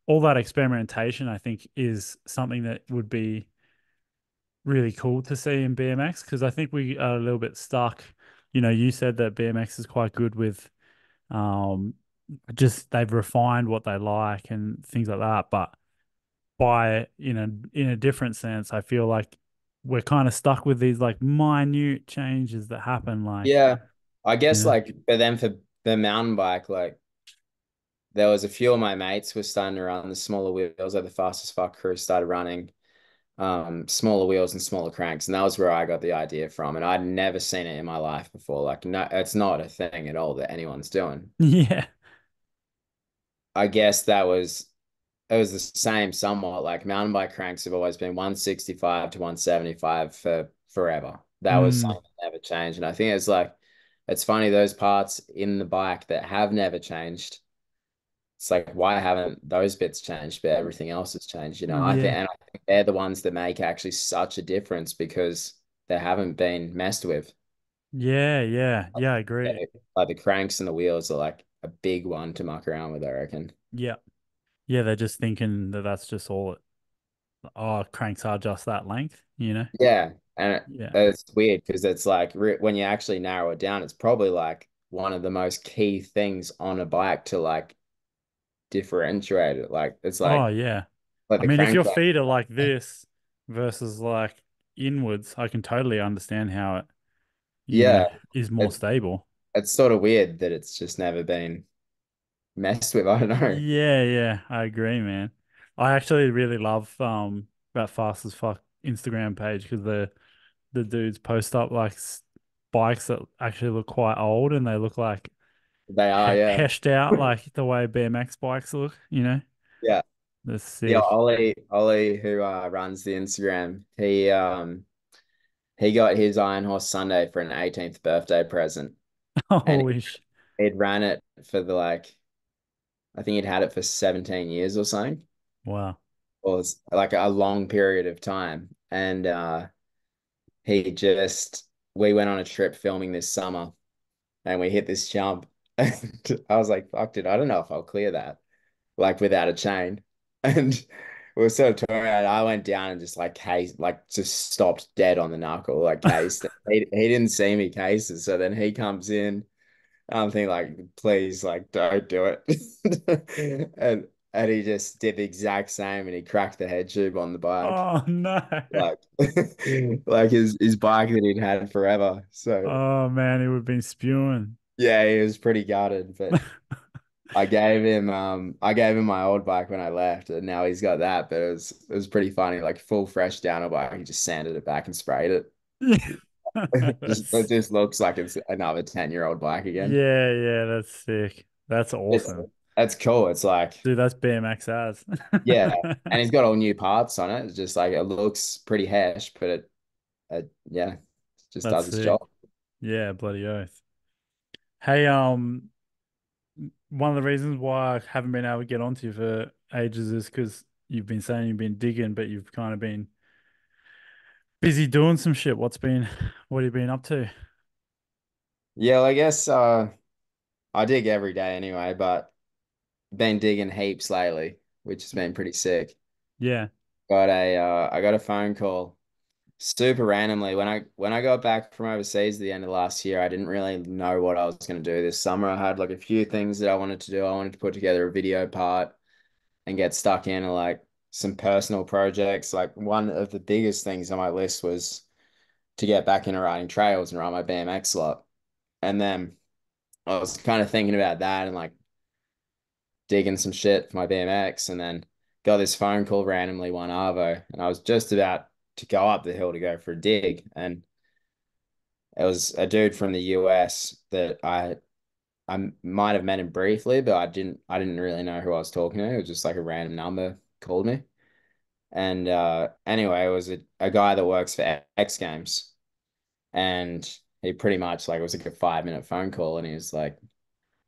all that experimentation. I think is something that would be really cool to see in BMX because I think we are a little bit stuck. You know, you said that BMX is quite good with um just they've refined what they like and things like that. But by in a different sense, I feel like we're kind of stuck with these like minute changes that happen, like, Yeah. I you guess know. like but then for the mountain bike, like there was a few of my mates were starting to run the smaller wheels, like the fastest fuck crew started running smaller wheels and smaller cranks. And that was where I got the idea from. And I'd never seen it in my life before. Like no, it's not a thing at all that anyone's doing. Yeah. I guess that was it was the same somewhat. Like mountain bike cranks have always been 165 to 175 for forever. That was Mm, something that never changed. And I think it's like it's funny those parts in the bike that have never changed. It's like why haven't those bits changed, but everything else has changed, you know? yeah. I think they're the ones that make actually such a difference because they haven't been messed with. Yeah, yeah. Yeah, I agree. They- Like the cranks and the wheels are like a big one to muck around with, I reckon. Yeah. Yeah, they're just thinking that that's just all it. Oh, cranks are just that length, you know? Yeah, and Yeah. it's weird because it's like when you actually narrow it down, it's probably like one of the most key things on a bike to like differentiate it. Like it's Oh, yeah. like I the mean, if crank. your feet are like this versus like inwards, I can totally understand how it, Yeah, is more it's stable. it's sort of weird that it's just never been messed with. I don't know. Yeah, yeah, I agree, man. I actually really love that fast as fuck Instagram page because the dudes post up like bikes that actually look quite old and they look like They are, yeah. Heshed out like the way BMX bikes look, you know? Yeah. That's Yeah, sick. Ollie who runs the Instagram, he got his Iron Horse Sunday for an 18th birthday present. And Holy sh he'd ran it for the like I think he'd had it for 17 years or something. wow. Or it's like a long period of time. And he just we went on a trip filming this summer and we hit this jump. And I was like, fuck, dude, I don't know if I'll clear that, like without a chain. And we were sort of talking about it. I went down and just like case, like just stopped dead on the knuckle, like cased. He didn't see me cases. So then he comes in. I'm thinking like, please, like, don't do it. And he just did the exact same and he cracked the head tube on the bike. Oh no. Like like his bike that he'd had forever. So Oh man, he would have been spewing. yeah, he was pretty gutted, but I gave him my old bike when I left, and now he's got that. But it was pretty funny, like full fresh downhill bike. He just sanded it back and sprayed it. Yeah. It That's just looks like it's another 10-year-old bike again. yeah, that's sick. That's It's awesome. that's cool. It's like, Dude, that's BMX as. yeah, and he's got all new parts on it. It's just like it looks pretty hash, but it yeah, it just That's does its sick. job. Yeah, bloody oath. Hey, one of the reasons why I haven't been able to get onto you for ages is because you've been saying you've been digging, but you've kind of been busy doing some shit. What have you been up to? Yeah, well, I guess I dig every day anyway, but been digging heaps lately, which has been pretty sick. Yeah. I got a phone call super randomly when I got back from overseas at the end of last year. I didn't really know what I was going to do this summer. I had like a few things that I wanted to do. I wanted to put together a video part and get stuck in like some personal projects. Like one of the biggest things on my list was to get back into riding trails and ride my BMX a lot. And then I was kind of thinking about that and like digging some shit for my BMX, and then got this phone call randomly one arvo, and I was just about to go up the hill to go for a dig, and it was a dude from the US that I might have met him briefly, but I didn't really know who I was talking to. It was just like a random number called me. And anyway, it was a guy that works for X Games, and he pretty much like it was like a 5 minute phone call, and he was like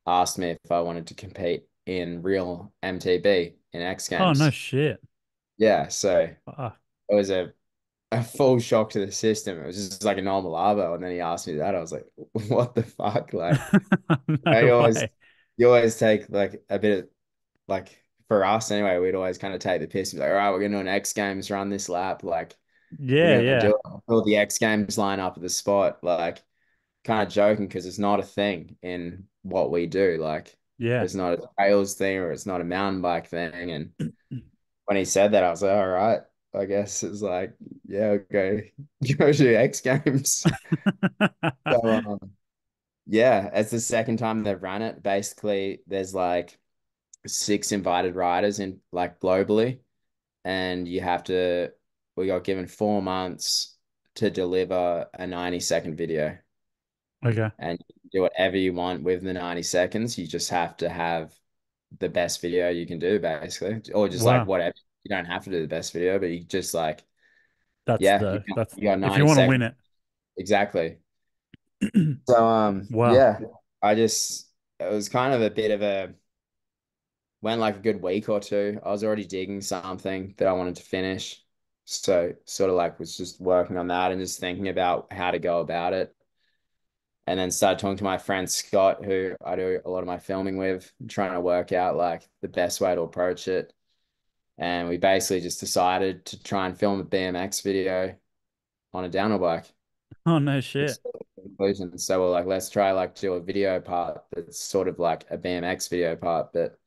asked me if I wanted to compete in real MTB in X Oh, no Games. shit. Yeah, so Fuck. it was a full shock to the system. It was just like a normal arvo, and then he asked me that. I was like, what the fuck? Like, I No always way. you always take like a bit of like for us anyway, we'd always kind of take the piss and be like, all right, we're gonna do an X Games run this lap. Like we're Yeah, gonna yeah. do all the X Games line up at the spot. Like kind of joking because it's not a thing in what we do. Like Yeah. it's not a trails thing or it's not a mountain bike thing. And when he said that, I was like, all right, I guess it's like, yeah, okay, go to X Games. So yeah, it's the second time they've run it. Basically, there's like six invited riders in like globally, and we got given 4 months to deliver a 90-second video. Okay. And you can do whatever you want with the 90 seconds. You just have to have the best video you can do, basically, or just like Wow. whatever. You don't have to do the best video, but you just like, yeah, That's you got if you 90 want to win seconds. it. Exactly. So, Wow. yeah, it was kind of a bit of went like a good week or two. I was already digging something that I wanted to finish. So, sort of like was just working on that and just thinking about how to go about it. And then started talking to my friend Scott, who I do a lot of my filming with, trying to work out like the best way to approach it. And we basically just decided to try and film a BMX video on a downhill bike. Oh, no shit. It's the conclusion. So we're like, let's try like do a video part that's sort of like a BMX video part, but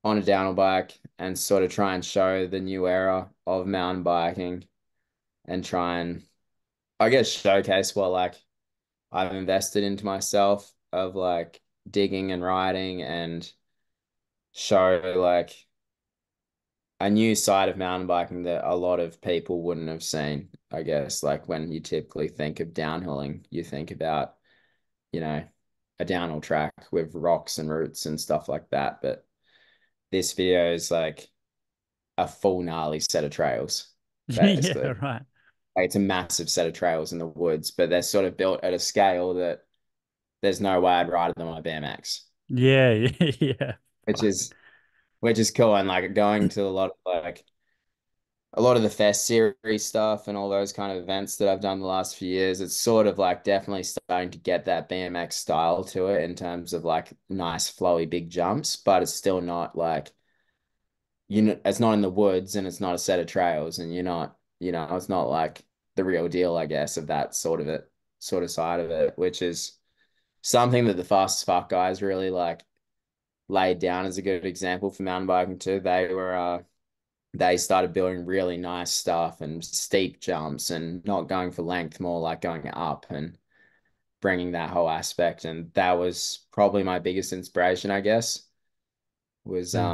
on a downhill bike and sort of try and show the new era of mountain biking and try and I guess showcase what like I've invested into myself of like digging and riding and show like a new side of mountain biking that a lot of people wouldn't have seen. I guess like when you typically think of downhilling, you think about, you know, a downhill track with rocks and roots and stuff like that. But this video is like a full gnarly set of trails, Yeah, basically. right. Like, it's a massive set of trails in the woods, but they're sort of built at a scale that there's no way I'd ride them on a BMX, Yeah, yeah, yeah. which is which is cool. And like going to a lot of the Fest series stuff and all those kind of events that I've done the last few years, it's sort of like definitely starting to get that BMX style to it in terms of like nice flowy big jumps, but it's still not like it's not in the woods and it's not a set of trails and you're not, it's not like the real deal, I guess, of that sort of side of it, which is something that the Fast as Fuck guys really like laid down as a good example for mountain biking too. They started building really nice stuff and steep jumps and not going for length, more like going up and bringing that whole aspect. And that was probably my biggest inspiration, I guess, was Yeah.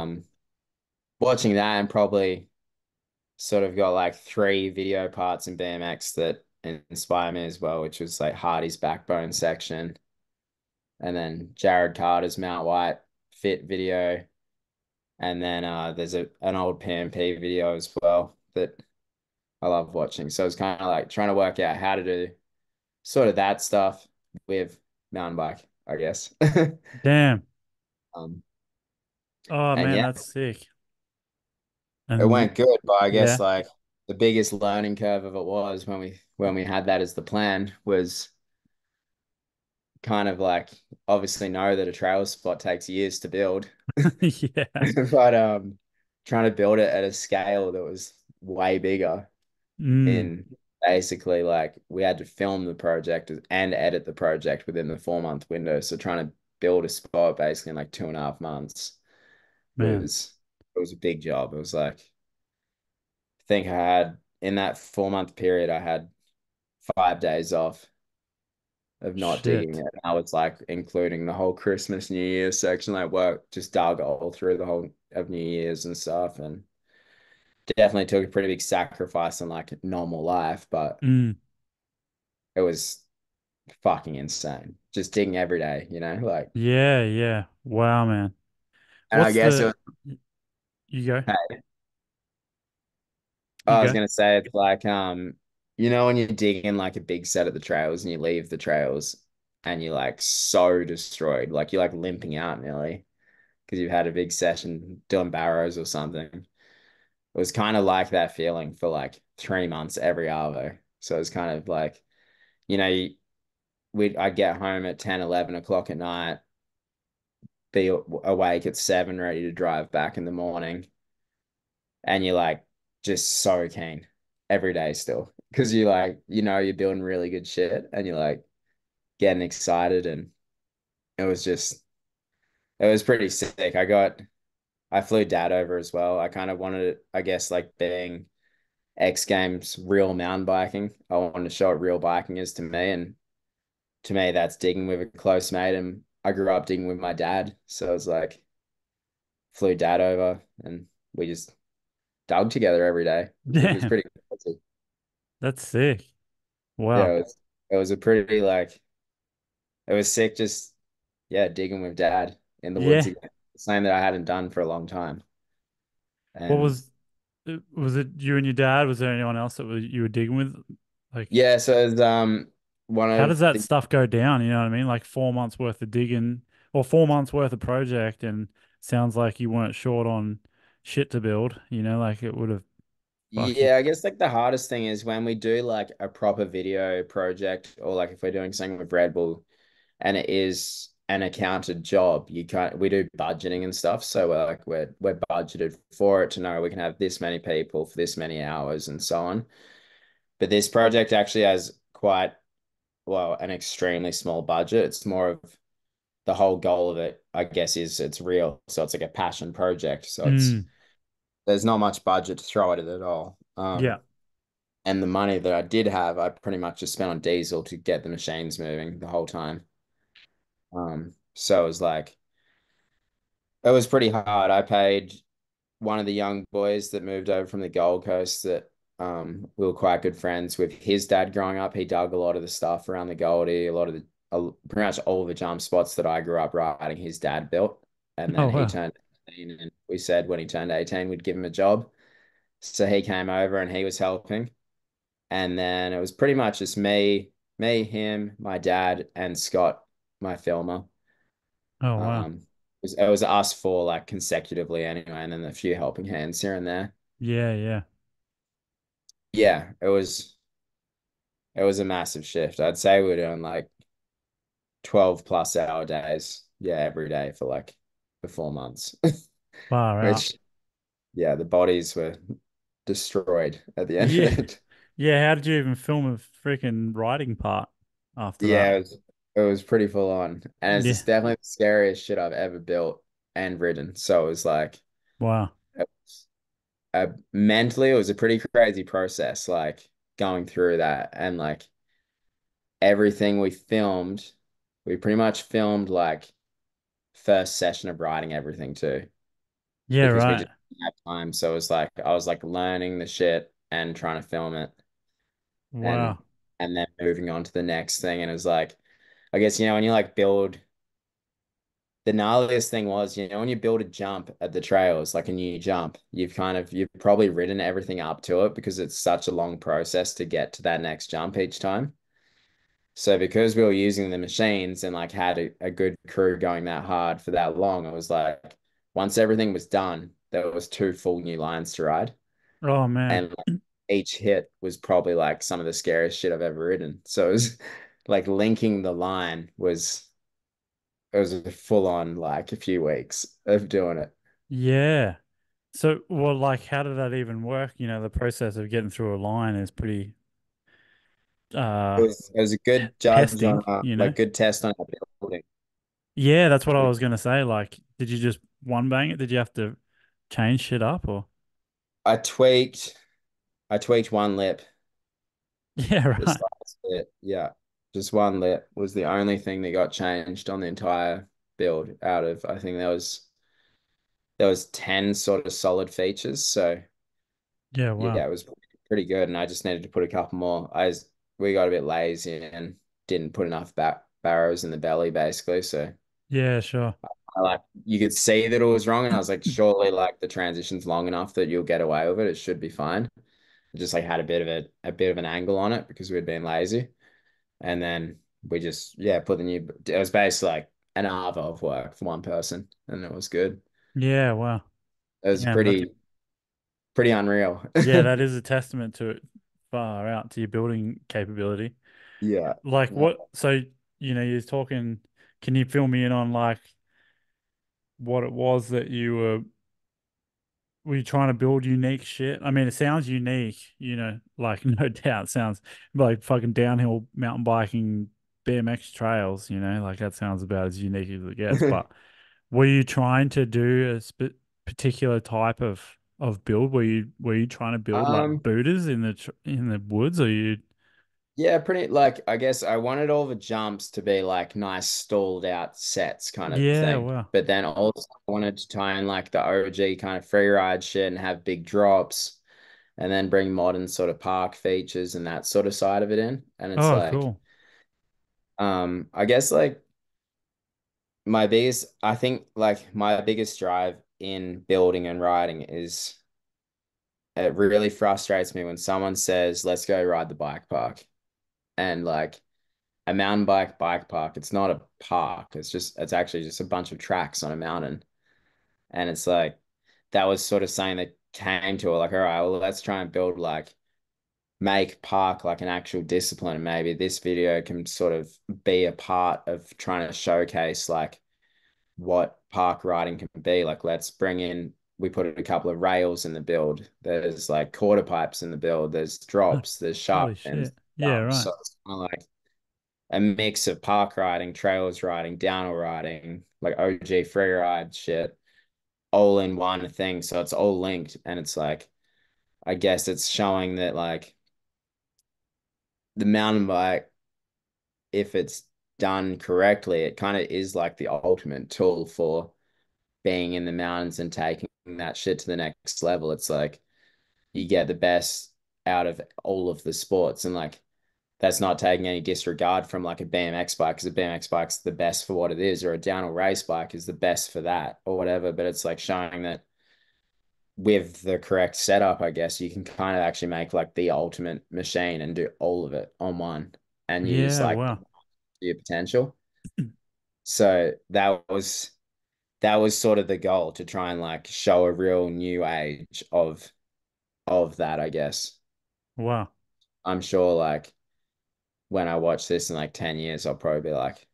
watching that, and probably sort of got like three video parts in BMX that inspire me as well, which was like Hardy's backbone section, and then Jared Carter's Mount White fit video, and then there's an old PMP video as well that I love watching. So it's kind of like trying to work out how to do sort of that stuff with mountain bike, I guess. Damn. um, Oh and man, yeah, that's sick. it And went good, but I guess yeah. like the biggest learning curve of it was when we had that as the plan was kind of like obviously know that a trail spot takes years to build, Yeah. but trying to build it at a scale that was way bigger Mm, in basically like we had to film the project and edit the project within the 4 month window. So trying to build a spot basically in like 2.5 months man. was a big job. It was like I think I had in that 4 month period I had 5 days off of not digging Shit. it. I was like including the whole Christmas, New Year's section, like work, just dug all through the whole of New Year's and stuff, and definitely took a pretty big sacrifice in like normal life, but Mm, it was fucking insane. Just digging every day, like, yeah, yeah. Wow, man. and I What's guess it the was, you go? hey, You I was go? gonna say it's like, when you dig in like a big set of the trails and you leave the trails and you're like so destroyed, like you're like limping out nearly because you've had a big session doing barrows or something. It was kind of like that feeling for like 3 months every arvo. So it's kind of like, you know, I'd get home at 10, 11 o'clock at night, be awake at 7, ready to drive back in the morning. And you're like just so keen every day still. Because you like, you're doing really good shit and you're like getting excited. And it was just, it was pretty sick. I flew dad over as well. I kind of wanted it, I guess, like being X Games real mountain biking. I wanted to show what real biking is to me. And to me, that's digging with a close mate. And I grew up digging with my dad. So it was like, flew dad over and we just dug together every day, which was Damn. pretty cool. That's sick. Yeah, Wow. it was a pretty like, it was sick just, yeah, digging with dad in the woods Yeah. again. Something that I hadn't done for a long time. What And was it you and your dad? Was there anyone else that you were digging with? Like, yeah, so it's one how of does that the, stuff go down? You know what I mean? Like 4 months worth of digging or 4 months worth of project, and sounds like you weren't short on shit to build. Like it would have fuck you. yeah, I guess like the hardest thing is when we do like a proper video project, or like if we're doing something with Red Bull and it is an accounted job, we do budgeting and stuff. So we're budgeted for it to know we can have this many people for this many hours and so on. But this project actually has quite, well, an extremely small budget. It's more of the whole goal of it, I guess, is it's real. So it's like a passion project. So Mm, there's not much budget to throw at it at all. yeah. And the money that I did have, I pretty much just spent on diesel to get the machines moving the whole time. So it was like, it was pretty hard. I paid one of the young boys that moved over from the Gold Coast that we were quite good friends with his dad growing up. He dug a lot of the stuff around the Goldie, pretty much all the jump spots that I grew up riding, his dad built. And Oh then he wow. turned 18, and we said when he turned 18, we'd give him a job. So he came over and he was helping. And then it was pretty much just him, my dad, and Scott, my filmer. Oh wow. It was us four like consecutively anyway, and then a few helping hands here and there. Yeah, yeah. Yeah, it was a massive shift. I'd say we were doing like 12 plus hour days. Yeah, every day for 4 months. Far out. Which yeah, the bodies were destroyed at the end of Yeah. it. Yeah, how did you even film a freaking writing part after that? Yeah, it was pretty full on. And it's Yeah. just definitely the scariest shit I've ever built and ridden. So it was like Wow. it was, mentally it was a pretty crazy process, like going through that and like everything we filmed, we pretty much filmed like first session of writing everything too. Yeah, Because we right. just didn't have time. So it was like I was like learning the shit and trying to film it and Wow. then moving on to the next thing. And it was like, I guess, when you like build the gnarliest thing was, when you build a jump at the trails, like a new jump, you've probably written everything up to it because it's such a long process to get to that next jump each time. So because we were using the machines and like had a good crew going that hard for that long, it was like once everything was done, there was two full new lines to ride. Oh man. And like, each hit was probably like some of the scariest shit I've ever ridden. So it was like linking the line was a full on like a few weeks of doing it. Yeah. So, well, like, how did that even work? The process of getting through a line is pretty It was it was a good judge on testing, you know? like good test on our building. Yeah, that's what I was gonna say. Like, did you just one bang it? Did you have to change shit up or? I tweaked I tweaked one lip, Yeah, the right. slightest bit. Yeah. Just one lip was the only thing that got changed on the entire build out of I think there was 10 sort of solid features. So Yeah, wow. yeah, it was pretty good. And I just needed to put a couple more. We got a bit lazy and didn't put enough back barrows in the belly basically. So Yeah, sure. you could see that it was wrong, and I was like, surely like the transition's long enough that you'll get away with it. It should be fine. I just like had a bit of an angle on it because we'd been lazy, and then we just put the new. It was basically like an hour of work for one person, and it was good. Yeah, wow. It was Damn, that's pretty unreal. yeah, that is a testament to it far out to your building capability. Yeah. Like No. what, so you're talking, can you fill me in on like what it was that were you trying to build unique shit? I mean, it sounds unique, like no doubt sounds like fucking downhill mountain biking BMX trails, like that sounds about as unique as it gets. But were you trying to do a particular type of build? Were you trying to build like Um, Buddhas in the woods, or you? yeah, pretty like I guess I wanted all the jumps to be like nice stalled out sets kind of Yeah, thing. well, But then also I wanted to tie in like the OG kind of free ride shit and have big drops and then bring modern sort of park features and that sort of side of it in. And it's oh, like, cool. I guess like I think like my biggest drive in building and riding is it really frustrates me when someone says, let's go ride the bike park. And like a mountain bike park, it's not a park. It's actually just a bunch of tracks on a mountain. And it's like that was sort of saying that came to it, like, all right, well, let's try and build like make park like an actual discipline. And maybe this video can sort of be a part of trying to showcase like what park riding can be. Like, we put a couple of rails in the build. There's like quarter pipes in the build. There's drops, there's sharp Holy ends, shit. Yeah, jumps. right. So it's kind of like a mix of park riding, trails riding, downhill riding, like OG free ride shit, all in one thing. So it's all linked. And it's like, I guess it's showing that like the mountain bike, if it's done correctly, it kind of is like the ultimate tool for being in the mountains and taking that shit to the next level. It's like you get the best out of all of the sports. And like that's not taking any disregard from like a BMX bike, because a BMX bike's the best for what it is, or a downhill race bike is the best for that, or whatever. But it's like showing that with the correct setup, I guess you can kind of actually make like the ultimate machine and do all of it on one and use Yeah, like wow. your potential. So that was sort of the goal, to try and like show a real new age of that, I guess. Wow. I'm sure like when I watch this in like 10 years, I'll probably be like,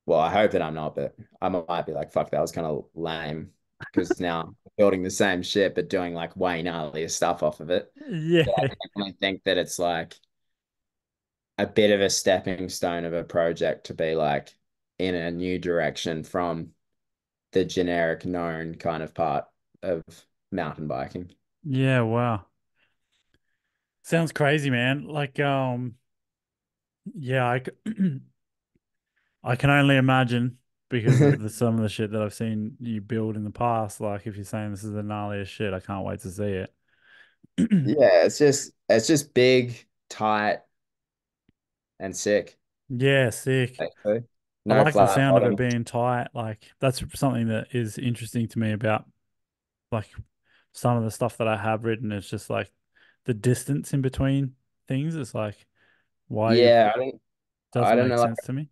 well, I hope that I'm not, but I might be like, fuck, that was kind of lame. Because now I'm building the same shit, but doing like way gnarlier stuff off of it. But I Yeah. definitely think that it's like a bit of a stepping stone of a project to be like in a new direction from the generic known kind of part of mountain biking. Yeah, wow. Sounds crazy, man. Like, yeah, I can only imagine because of the some of the shit that I've seen you build in the past. Like, if you're saying this is the gnarliest shit, I can't wait to see it. Yeah, it's just big, tight, and sick. Yeah, sick. Actually. I No like the flat sound of it bottom. being tight. Like, that's something that is interesting to me about like some of the stuff that I have written. It's just like the distance in between things. It's like why you Yeah, I doesn't don't make know, like, sense to me.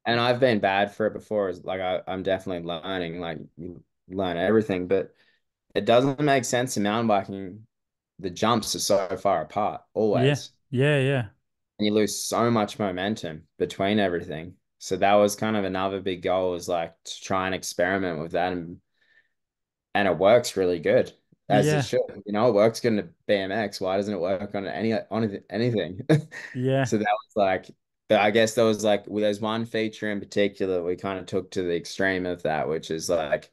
and I've been bad for it before. Is like I'm definitely learning, like you learn everything, but it doesn't make sense in mountain biking. The jumps are so far apart Yeah. always, Yeah, yeah. and you lose so much momentum between everything. So that was kind of another big goal, is like to try and experiment with that, and it works really good, as it Yeah. should. It works good in a BMX. Why doesn't it work on anything? Yeah. So that was like, but I guess there was like, well, there's one feature in particular we kind of took to the extreme of that, which is like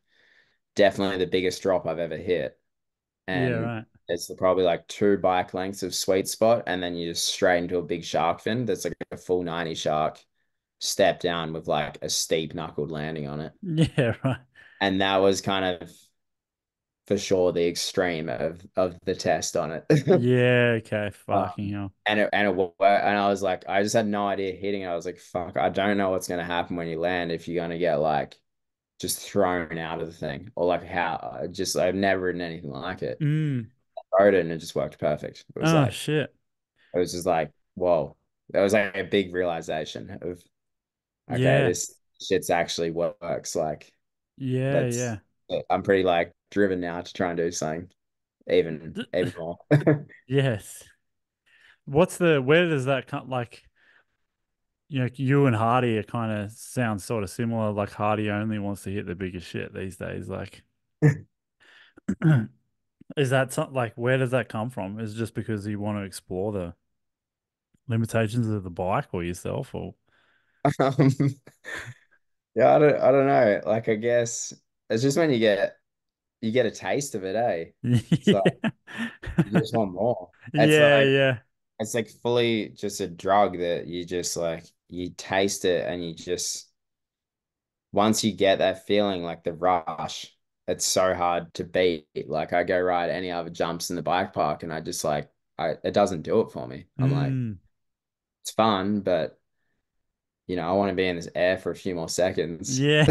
definitely the biggest drop I've ever hit. Yeah, And right. it's probably like two bike lengths of sweet spot, and then you just straight into a big shark fin that's like a full 90 shark step down with like a steep knuckled landing on it. Yeah, right. And that was kind of for sure the extreme of the test on it. Yeah, okay. Fucking Um, hell. and I was like, I just had no idea hitting it. I was like, fuck, I don't know what's gonna happen when you land, if you're gonna get like just thrown out of the thing, or like how I've never ridden anything like it. Mm. I rode it and it just worked perfect. Oh shit. It was just like, whoa. That was like a big realization of, okay, Yeah. this shit's actually works. Like, Yeah, let's yeah. I'm pretty like driven now to try and do something even more. Yes. Where does that come like you and Hardy are kind of sound sort of similar. Like Hardy only wants to hit the biggest shit these days. Like, is that something like where does that come from? Is it just because you want to explore the limitations of the bike or yourself or Um, yeah, I don't know. Like, I guess it's just when you get a taste of it, eh? So yeah. you just want more. It's Yeah, like yeah. it's like fully just a drug that you just like you taste it, and you just, once you get that feeling, like the rush, it's so hard to beat. Like, I go ride any other jumps in the bike park, and I just like it doesn't do it for me. I'm like, Mm. it's fun, but I want to be in this air for a few more seconds. Yeah.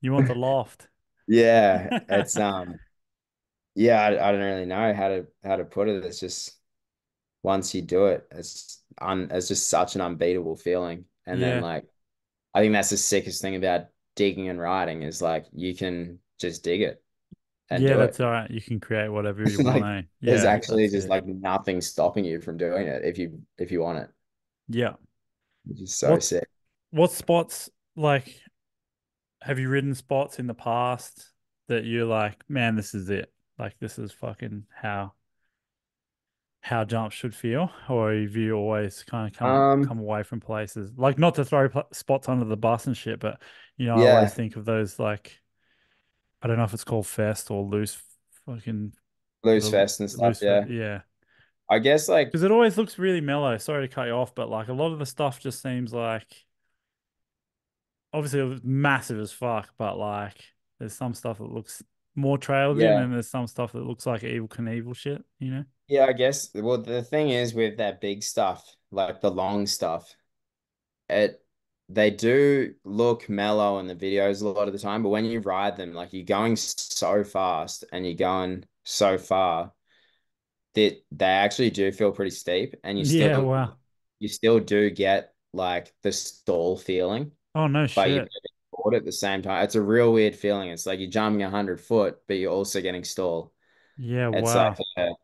You want the loft. Yeah, it's yeah, I don't really know how to put it. It's just, once you do it, it's just such an unbeatable feeling. And then Yeah. like, I think that's the sickest thing about digging and riding, is like you can just dig it and Yeah, do that's it. all right. You can create whatever you want, Like, eh? there's Yeah, actually that's just it. like nothing stopping you from doing it if you want it, Yeah. which is so What sick. what spots like have you ridden spots in the past that you're like, man, this is it. Like this is fucking how jumps should feel, or have you always kind of come Um, away from places like not to throw spots under the bus and shit, but I always yeah, think of those like I don't know if it's called fest or loose fucking loose the fest and stuff. loose fest, Yeah, yeah. I guess like, Because it always looks really mellow. Sorry to cut you off, but like a lot of the stuff just seems like obviously it was massive as fuck, but like there's some stuff that looks more trailed in, yeah. and there's some stuff that looks like Evil Knievel shit. Yeah, I guess. Well, the thing is with that big stuff, like the long stuff, it they do look mellow in the videos a lot of the time, but when you ride them, like you're going so fast and you're going so far that they actually do feel pretty steep, and Yeah, wow. you still do get like the stall feeling, Oh no but you're shit. getting bored at the same time. It's a real weird feeling. It's like you're jumping 100 foot, but you're also getting stall. Yeah, It's like wow.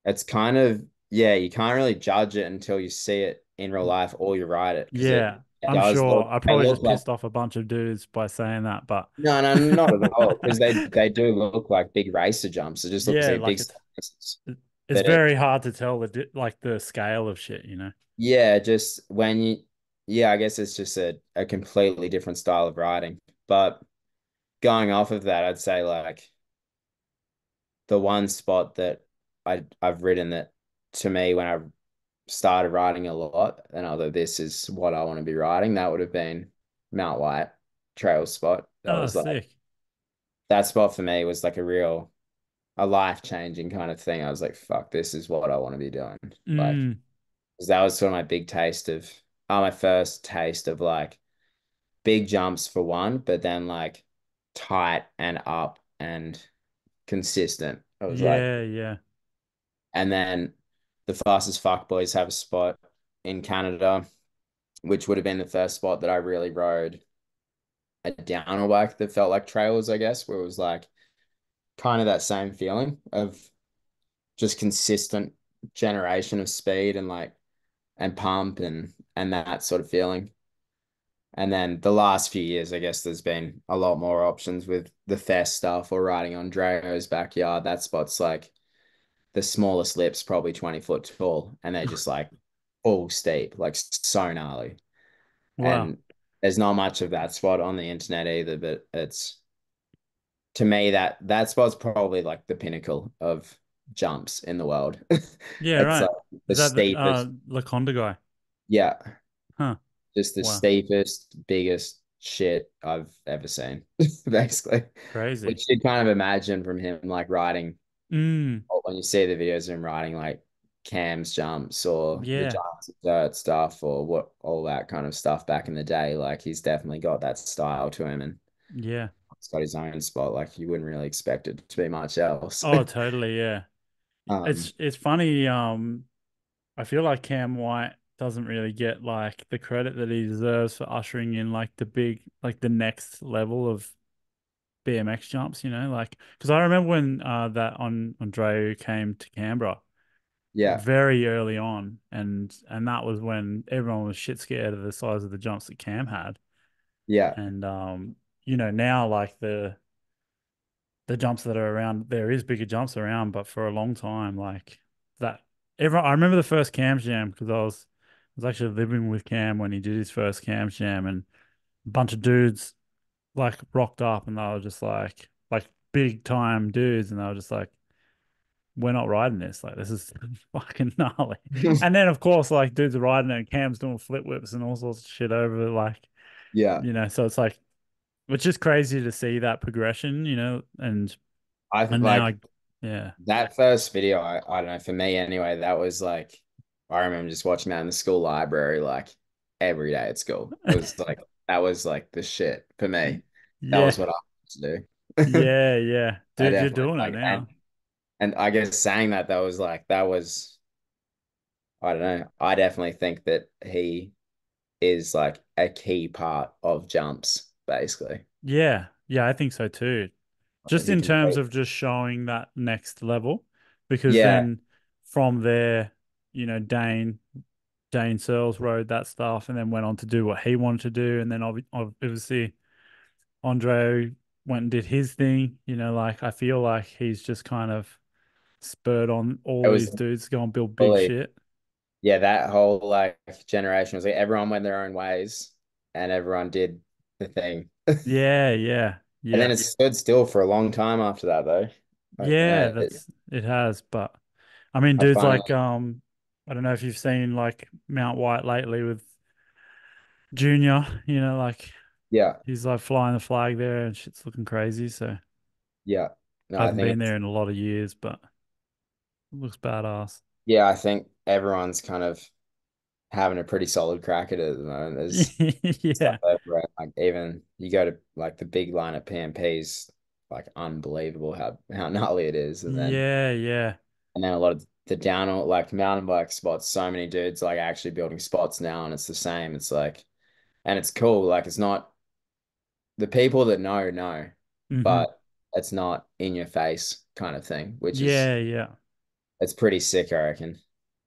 it's kind of yeah, you can't really judge it until you see it in real life or you ride it because Yeah, it I'm does sure look I they probably look just like pissed off a bunch of dudes by saying that, but no, no, not at all. Because they do look like big racer jumps. It just looks yeah, like like big races. it's But it very hard to tell like the scale of shit, you know. yeah, just when you yeah, I guess it's just a completely different style of riding. But going off of that, I'd say like the one spot that I've ridden that to me when I started riding a lot, and although this is what I want to be riding, that would have been Mount White trail spot. That Oh, was like sick. that spot for me was like a life-changing kind of thing. I was like, fuck, this is what I want to be doing. Like, Mm, 'cause that was sort of my big taste of my first taste of like big jumps for one, but then like tight and up and consistent. I was like, yeah, yeah. and then the fastest fuck boys have a spot in Canada, which would have been the first spot that I really rode a downhill bike that felt like trails, I guess, where it was like kind of that same feeling of just consistent generation of speed and like and pump and that sort of feeling. And then the last few years, I guess there's been a lot more options with the fast stuff or riding on Drago's backyard. That spot's like the smallest lips, probably 20 foot tall, and they're just like all steep, like so gnarly. Wow. And there's not much of that spot on the internet either, but it's to me that spot's probably like the pinnacle of jumps in the world. Yeah, It's like right. the Is that the steepest, Laconda guy? yeah, Huh. just the Wow. steepest, biggest shit I've ever seen, basically. Crazy. Which you kind of imagine from him like riding, Mm, or when you see the videos of him riding like Cam's jumps or the yeah, Giants of Dirt stuff or what all that kind of stuff back in the day. Like he's definitely got that style to him and yeah. he's got his own spot. Like you wouldn't really expect it to be much else. Oh, totally, yeah. Um, It's funny, I feel like Cam White doesn't really get like the credit that he deserves for ushering in like the next level of BMX jumps, you know, like because I remember when that on Andreu came to Canberra yeah, very early on, and that was when everyone was shit scared of the size of the jumps that Cam had, yeah. and you know, now like the jumps that are around, there is bigger jumps around, but for a long time, like that, everyone, I remember the first Cam Jam because I was actually living with Cam when he did his first Cam Jam, and a bunch of dudes like rocked up, and they were just like big time dudes, and they were just like, we're not riding this. Like this is fucking gnarly. And then of course, like dudes are riding it, and Cam's doing flip whips and all sorts of shit over it, like Yeah. you know. So it's like it's just crazy to see that progression, you know, I and now, like yeah. that first video, I don't know, for me anyway, that was like I remember just watching that in the school library like every day at school. It was like that was like the shit for me. That was Yeah, what I wanted to do. yeah, yeah. I Dude, you're definitely doing it like now. and I guess saying that that was like that was I don't know. I definitely think that he is like a key part of jumps, basically. Yeah, yeah, I think so too. Just He in terms complete. of just showing that next level, because Yeah, then from there, you know, Dane Searles rode that stuff and then went on to do what he wanted to do, and then obviously Andre went and did his thing. You know, like I feel like he's just kind of spurred on it all was these dudes to go and build big fully shit. yeah, that whole like generation was like everyone went their own ways and everyone did the thing. Yeah, yeah, And then yeah. it stood still for a long time after that though. I don't Yeah, know. that's it has, but I mean, I dudes like finally I don't know if you've seen like Mount White lately with Junior, you know, like yeah, he's like flying the flag there and shit's looking crazy. So yeah. No, I I haven't think been it's there in a lot of years, but it looks badass. yeah, I think everyone's kind of having a pretty solid crack at it at the moment. There's stuff Yeah. everywhere. Like even you go to like the big line at PMPs, like unbelievable how gnarly it is. Yeah, yeah. And then a lot of the down like mountain bike spots, so many dudes like actually building spots now, and it's the same. It's like, and it's cool. Like it's not the people that know, Hmm. but it's not in your face kind of thing, which is Yeah, yeah. it's pretty sick, I reckon.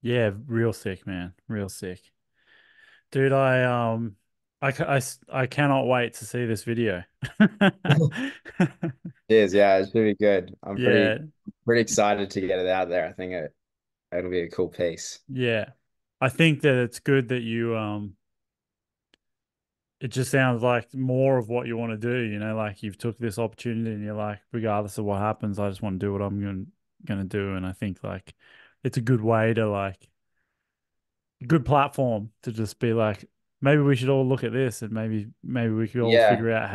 Yeah, real sick, man. Real sick. Dude, I cannot wait to see this video. It is, yeah, it should be good. I'm Yeah, pretty excited to get it out there. I think it'll be a cool piece. yeah. I think that it's good that it just sounds like more of what you want to do, like you've took this opportunity and you're like, regardless of what happens, I just want to do what I'm gonna do. And I think like it's a good way to like good platform to just be like, maybe we should all look at this and maybe we could all Yeah, figure out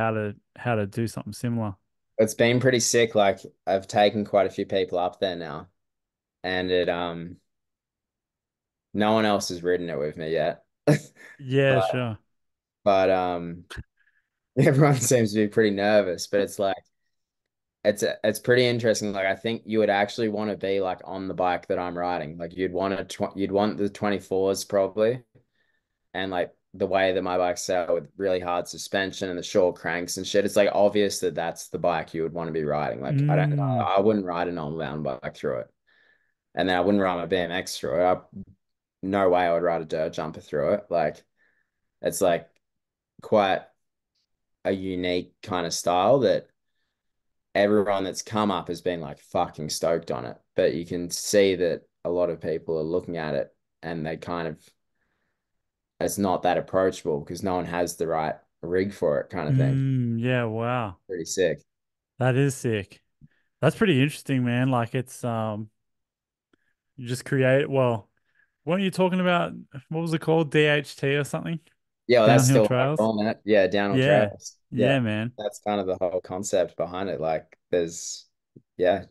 how to do something similar. it's been pretty sick. Like I've taken quite a few people up there now, and it no one else has ridden it with me yet. Yeah, But sure. but everyone seems to be pretty nervous, but it's like it's pretty interesting. Like I think you would actually want to be like on the bike that I'm riding. Like you'd want the 24s probably, and like the way that my bike's set with really hard suspension and the short cranks and shit. It's like obvious that that's the bike you would want to be riding. Like I don't know, Mm, I wouldn't ride a normal mountain bike through it, and then I wouldn't ride my BMX through it. No way I would ride a dirt jumper through it. Like it's like quite a unique kind of style that everyone that's come up has been like fucking stoked on it. But you can see that a lot of people are looking at it and they kind of, it's not that approachable because no one has the right rig for it kind of thing. yeah, wow. Pretty sick. That is sick. That's pretty interesting, man. Like it's you just create well, weren't you talking about what was it called? DHT or something? Yeah, well, that's Downhill still what I'm trails? calling it. Yeah, down on Yeah. trails. Yeah, Yeah, man. that's kind of the whole concept behind it. Like yeah,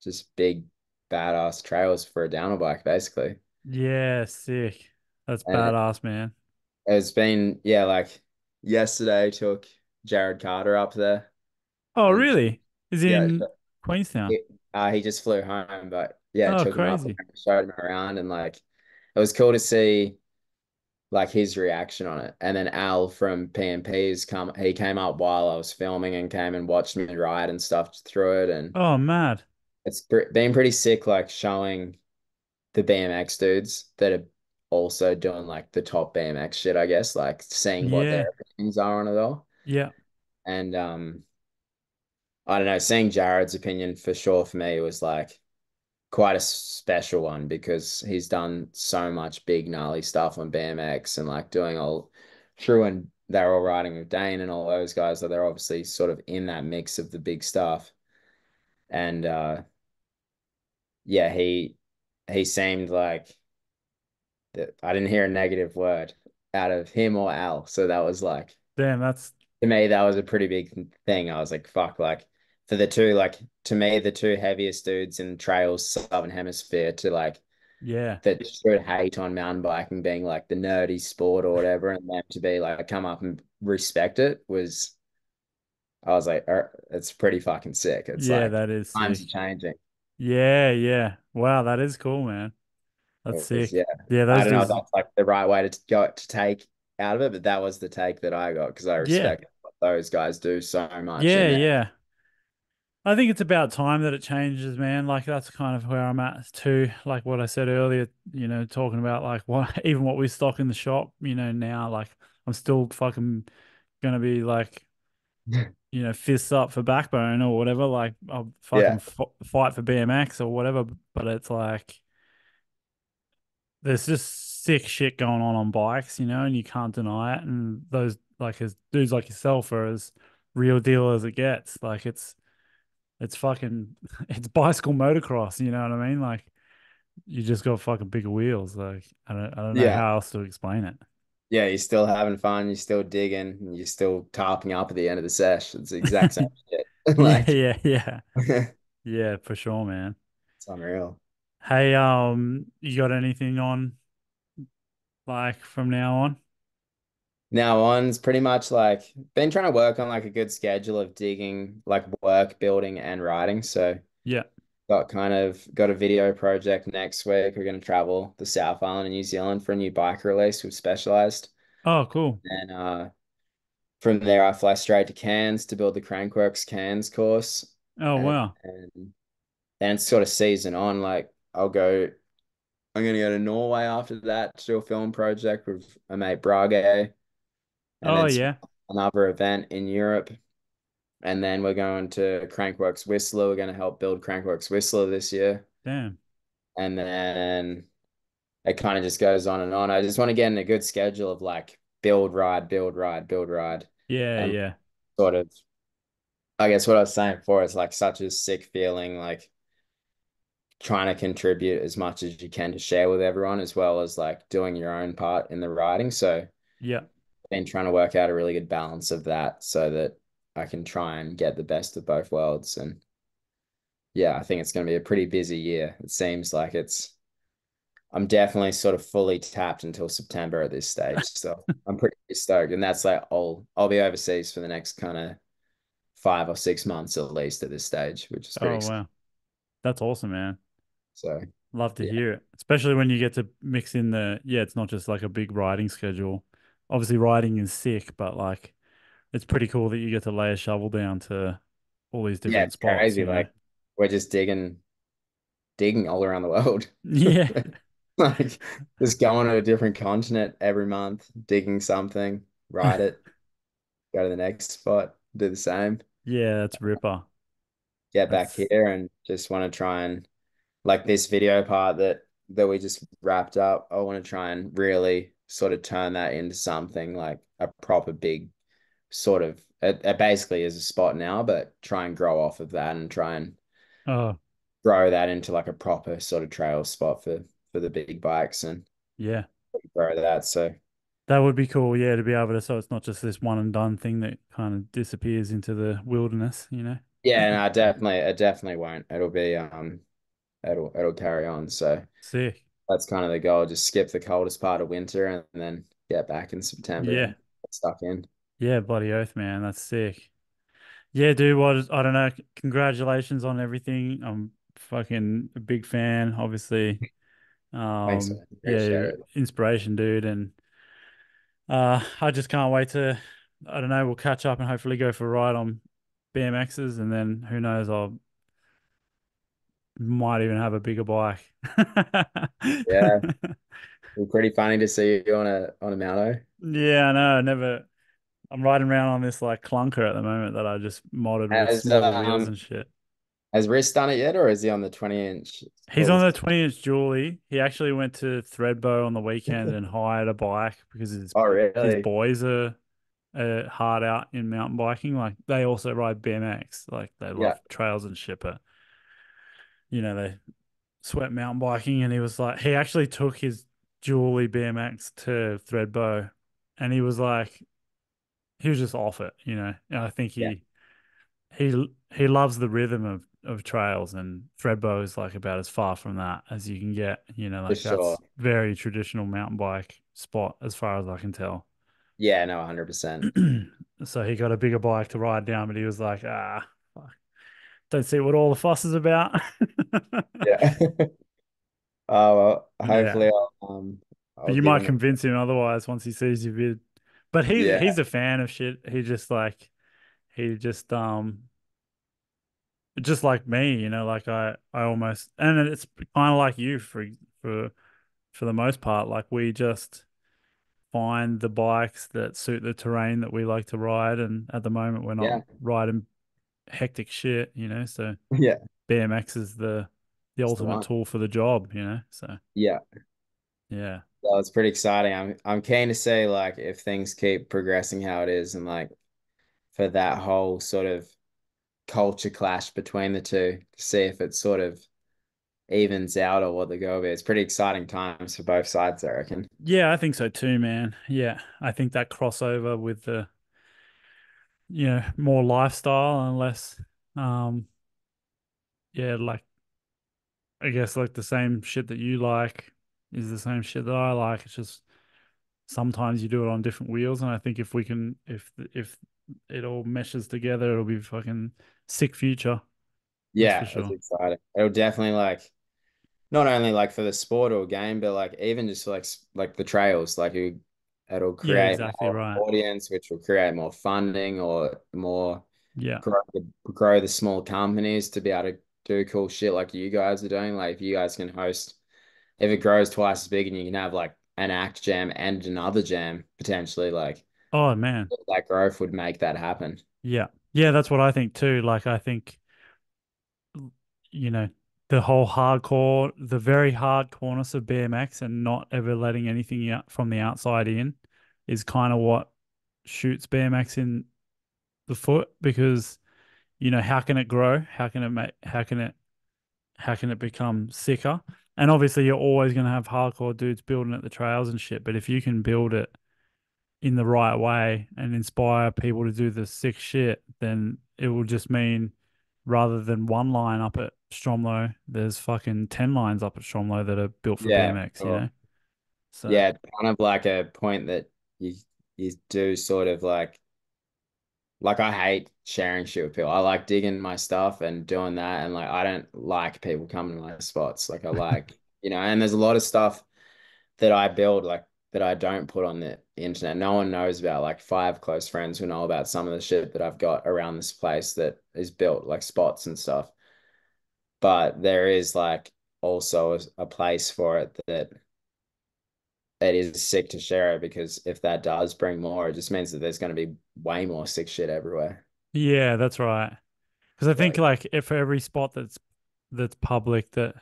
just big badass trails for a downhill bike, basically. Yeah, sick. That's And badass, man. it's been, yeah, like yesterday took Jared Carter up there Oh, and really? Is he yeah, in Queenstown? he, he just flew home, but yeah, Oh, took him up crazy. there, showed him around, and like it was cool to see like his reaction on it. And then Al from PMP's he came up while I was filming and came and watched me ride and stuff through it, and Oh, mad. been pretty sick, like showing the BMX dudes that are also doing like the top BMX shit, I guess, like seeing what Yeah. their opinions are on it all. Yeah. And I don't know, seeing Jared's opinion for sure for me was like quite a special one because he's done so much big gnarly stuff on BMX and like doing all true, and they're all riding with Dane and all those guys, so they're obviously sort of in that mix of the big stuff. And yeah, he seemed like that I didn't hear a negative word out of him or Al. So that was like Damn, that's to me, that was a pretty big thing. I was like, fuck, like for the two, like to me, the two heaviest dudes in trails, Southern Hemisphere, to like yeah. that should hate on mountain biking being like the nerdy sport or whatever, and them to be like come up and respect it was, I was like, it's pretty fucking sick. It's Yeah, like that is times are sick. changing. Yeah, yeah. Wow, that is cool, man. That's It was, yeah, sick. Yeah, I those don't know if dudes. that's like the right way to go to take out of it, but that was the take that I got because I Yeah. respect what those guys do so much in Yeah, there. yeah. I think it's about time that it changes, man. Like that's kind of where I'm at too. Like what I said earlier, talking about like what even what we stock in the shop, now like I'm still fucking gonna be like, fists up for Backbone or whatever. Like I'll fucking Yeah, fight for BMX or whatever. But it's like there's just sick shit going on bikes, and you can't deny it. And those like as dudes like yourself are as real deal as it gets. Like it's fucking it's bicycle motocross, you know what I mean? Like you just got fucking bigger wheels. Like I don't know yeah, how else to explain it. yeah. You're still having fun. You're still digging. And you're still tarping up at the end of the sesh. It's the exact same shit. Yeah, Like, yeah, yeah. it's Yeah, for sure, man. unreal. Hey, you got anything on? like from now on? Now on's pretty much like been trying to work on like a good schedule of digging, like work, building, and riding. So Yeah. got a video project next week. We're going to travel the South Island of New Zealand for a new bike release with Specialized. Oh, cool. And from there, I fly straight to Cairns to build the Crankworks Cairns course. Oh, And, wow. and then it's sort of season on. Like I'm going to go to Norway after that to do a film project with my mate Brage. And Oh, then yeah. another event in Europe. And then we're going to Crankworks Whistler. We're going to help build Crankworks Whistler this year. Damn. And then it kind of just goes on and on. I just want to get in a good schedule of like build, ride, build, ride, build, ride. Yeah, And yeah. sort of, I guess what I was saying before is like such a sick feeling, like trying to contribute as much as you can to share with everyone, as well as like doing your own part in the riding. So Yeah. I've been trying to work out a really good balance of that so that I can try and get the best of both worlds. And yeah, I think it's going to be a pretty busy year. It seems like I'm definitely sort of fully tapped until September at this stage. So I'm pretty stoked. And that's like I'll be overseas for the next kind of 5 or 6 months at least at this stage, which is pretty Oh, exciting. wow. That's awesome, man. So Love to yeah. hear it. Especially when you get to mix in yeah, it's not just like a big riding schedule. Obviously, riding is sick, but like it's pretty cool that you get to lay a shovel down to all these Yeah, different it's spots, crazy. you know? Like we're just digging all around the world. Yeah. Like just going to a different continent every month, digging something, ride it, go to the next spot, do the same. Yeah, that's Ripper. Get back That's here and just want to try and like this video part that we just wrapped up. I want to try and really sort of turn that into something like a proper big sort of it basically is a spot now, but try and grow off of that and try and oh, grow that into like a proper sort of trail spot for the big bikes and yeah. grow that. So That would be cool, yeah, to be able to so it's not just this one and done thing that kind of disappears into the wilderness, you know? yeah, no, it definitely won't. It'll be it'll carry on. So Sick. that's kind of the goal. Just skip the coldest part of winter and then get back in September Yeah. and get stuck in. Yeah, bloody oath, man. That's sick. Yeah, dude, what I don't know. Congratulations on everything. I'm fucking a big fan, obviously. Thanks, man. Yeah, Appreciate it. inspiration, dude. And I just can't wait to I don't know, we'll catch up and hopefully go for a ride on BMXs and then who knows, I'll might even have a bigger bike. Yeah, it's pretty funny to see you on a moto. Yeah, I know. Never. I'm riding around on this like clunker at the moment that I just modded with Has smaller wheels and shit. has Riz done it yet, or is he on the 20 inch? He's What on was the it? 20-inch dually. He actually went to Threadbow on the weekend and hired a bike because Oh, his really? boys are hard out in mountain biking. Like they also ride BMX. Like they Yeah, love trails and shit, but they sweat mountain biking. And he was like, he actually took his dually BMX to Threadbow, and he was just off it. And I think yeah, he loves the rhythm of trails, and Threadbow is like about as far from that as you can get. for Like sure. that's very traditional mountain bike spot as far as I can tell. Yeah, no, 100%. So he got a bigger bike to ride down, but he was like, fuck, don't see what all the fuss is about. Yeah. Oh well, Yeah, hopefully but I'll you give might him a convince him otherwise once he sees your vid. But he's yeah, a fan of shit. He just like me, like I almost and it's kind of like you for for the most part. Like we just find the bikes that suit the terrain that we like to ride, and at the moment we're not yeah, riding hectic shit. So yeah. BMX is the That's the ultimate one. tool for the job. So Yeah. yeah, So it's pretty exciting. I'm keen to see like if things keep progressing how it is and like for that whole sort of culture clash between the two to see if it sort of evens out or what the go be. It's pretty exciting times for both sides, I reckon. yeah, I think so too, man. Yeah, I think that crossover with the more lifestyle and less um yeah, like I guess like the same shit that you like is the same shit that I like. It's just sometimes you do it on different wheels. And I think if we can, if it all meshes together, it'll be fucking sick future. That's for Yeah, it's sure. exciting. It'll definitely like not only like for the sport or game, but like even just like like the trails, like it'll Yeah, create exactly more right. audience, which will create more funding or more Yeah. grow, grow the small companies to be able to do cool shit like you guys are doing. Like if you guys can host, if it grows twice as big and you can have like an act jam and another jam potentially, like Oh man. that growth would make that happen. Yeah. Yeah, that's what I think too. Like I think, you know, the whole hardcore, the very hardcoreness of BMX and not ever letting anything out from the outside in is kind of what shoots BMX in the foot because, how can it grow? How can it become sicker? And obviously you're always going to have hardcore dudes building at the trails and shit, but if you can build it in the right way and inspire people to do the sick shit, then it will just mean rather than one line up at Stromlo, there's fucking 10 lines up at Stromlo that are built for Yeah, BMX, sure. So, Yeah, it's kind of like a point that you do sort of like I hate sharing shit with people. I like digging my stuff and doing that, and like I don't like people coming to my spots. Like I like, and there's a lot of stuff that I build like that I don't put on the internet. No one knows about. Like five close friends who know about some of the shit that I've got around this place that is built, like spots and stuff. But there is like also a place for it that it is sick to share it because if that does bring more, it just means that there's going to be way more sick shit everywhere. yeah, that's right. Because I think Like, like if for every spot that's public that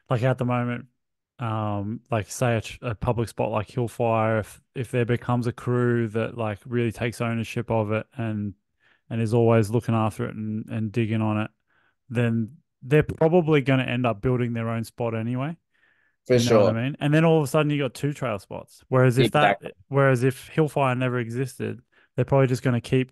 like at the moment, like say a public spot like Hillfire, if there becomes a crew that like really takes ownership of it and is always looking after it and digging on it, then they're probably going to end up building their own spot anyway. for You know what I sure. mean? And then all of a sudden you got two trail spots. Exactly. Whereas if Hillfire never existed, they're probably just going to keep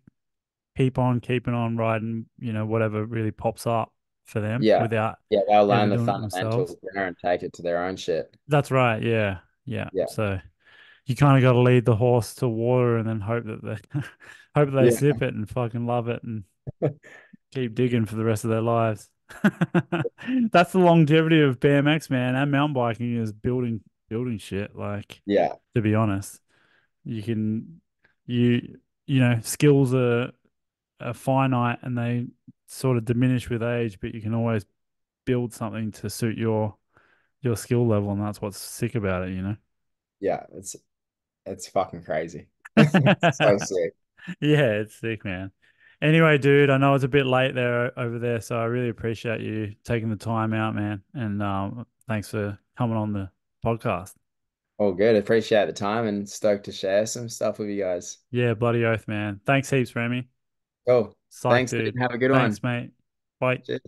on keeping on riding, whatever really pops up for them Yeah. without Yeah. They'll ever learn the doing it themselves. fundamentals there and take it to their own shit. That's right. Yeah. Yeah. Yeah. So you kind of got to lead the horse to water and then hope that they hope they Yeah. sip it and fucking love it and keep digging for the rest of their lives. That's the longevity of BMX, man, and mountain biking is building shit. Like, Yeah. to be honest, you can you skills are finite and they sort of diminish with age, but you can always build something to suit your skill level, and that's what's sick about it. Yeah. It's fucking crazy. It's so sick. Yeah, it's sick, man. Anyway, dude, I know it's a bit late there over there, so I really appreciate you taking the time out, man. And thanks for coming on the podcast. All good. Appreciate the time and stoked to share some stuff with you guys. Yeah, bloody oath, man. Thanks heaps, Remy. Cool. Psych, Thanks, dude. dude. Have a good one. Thanks, mate. Bye. Cheers.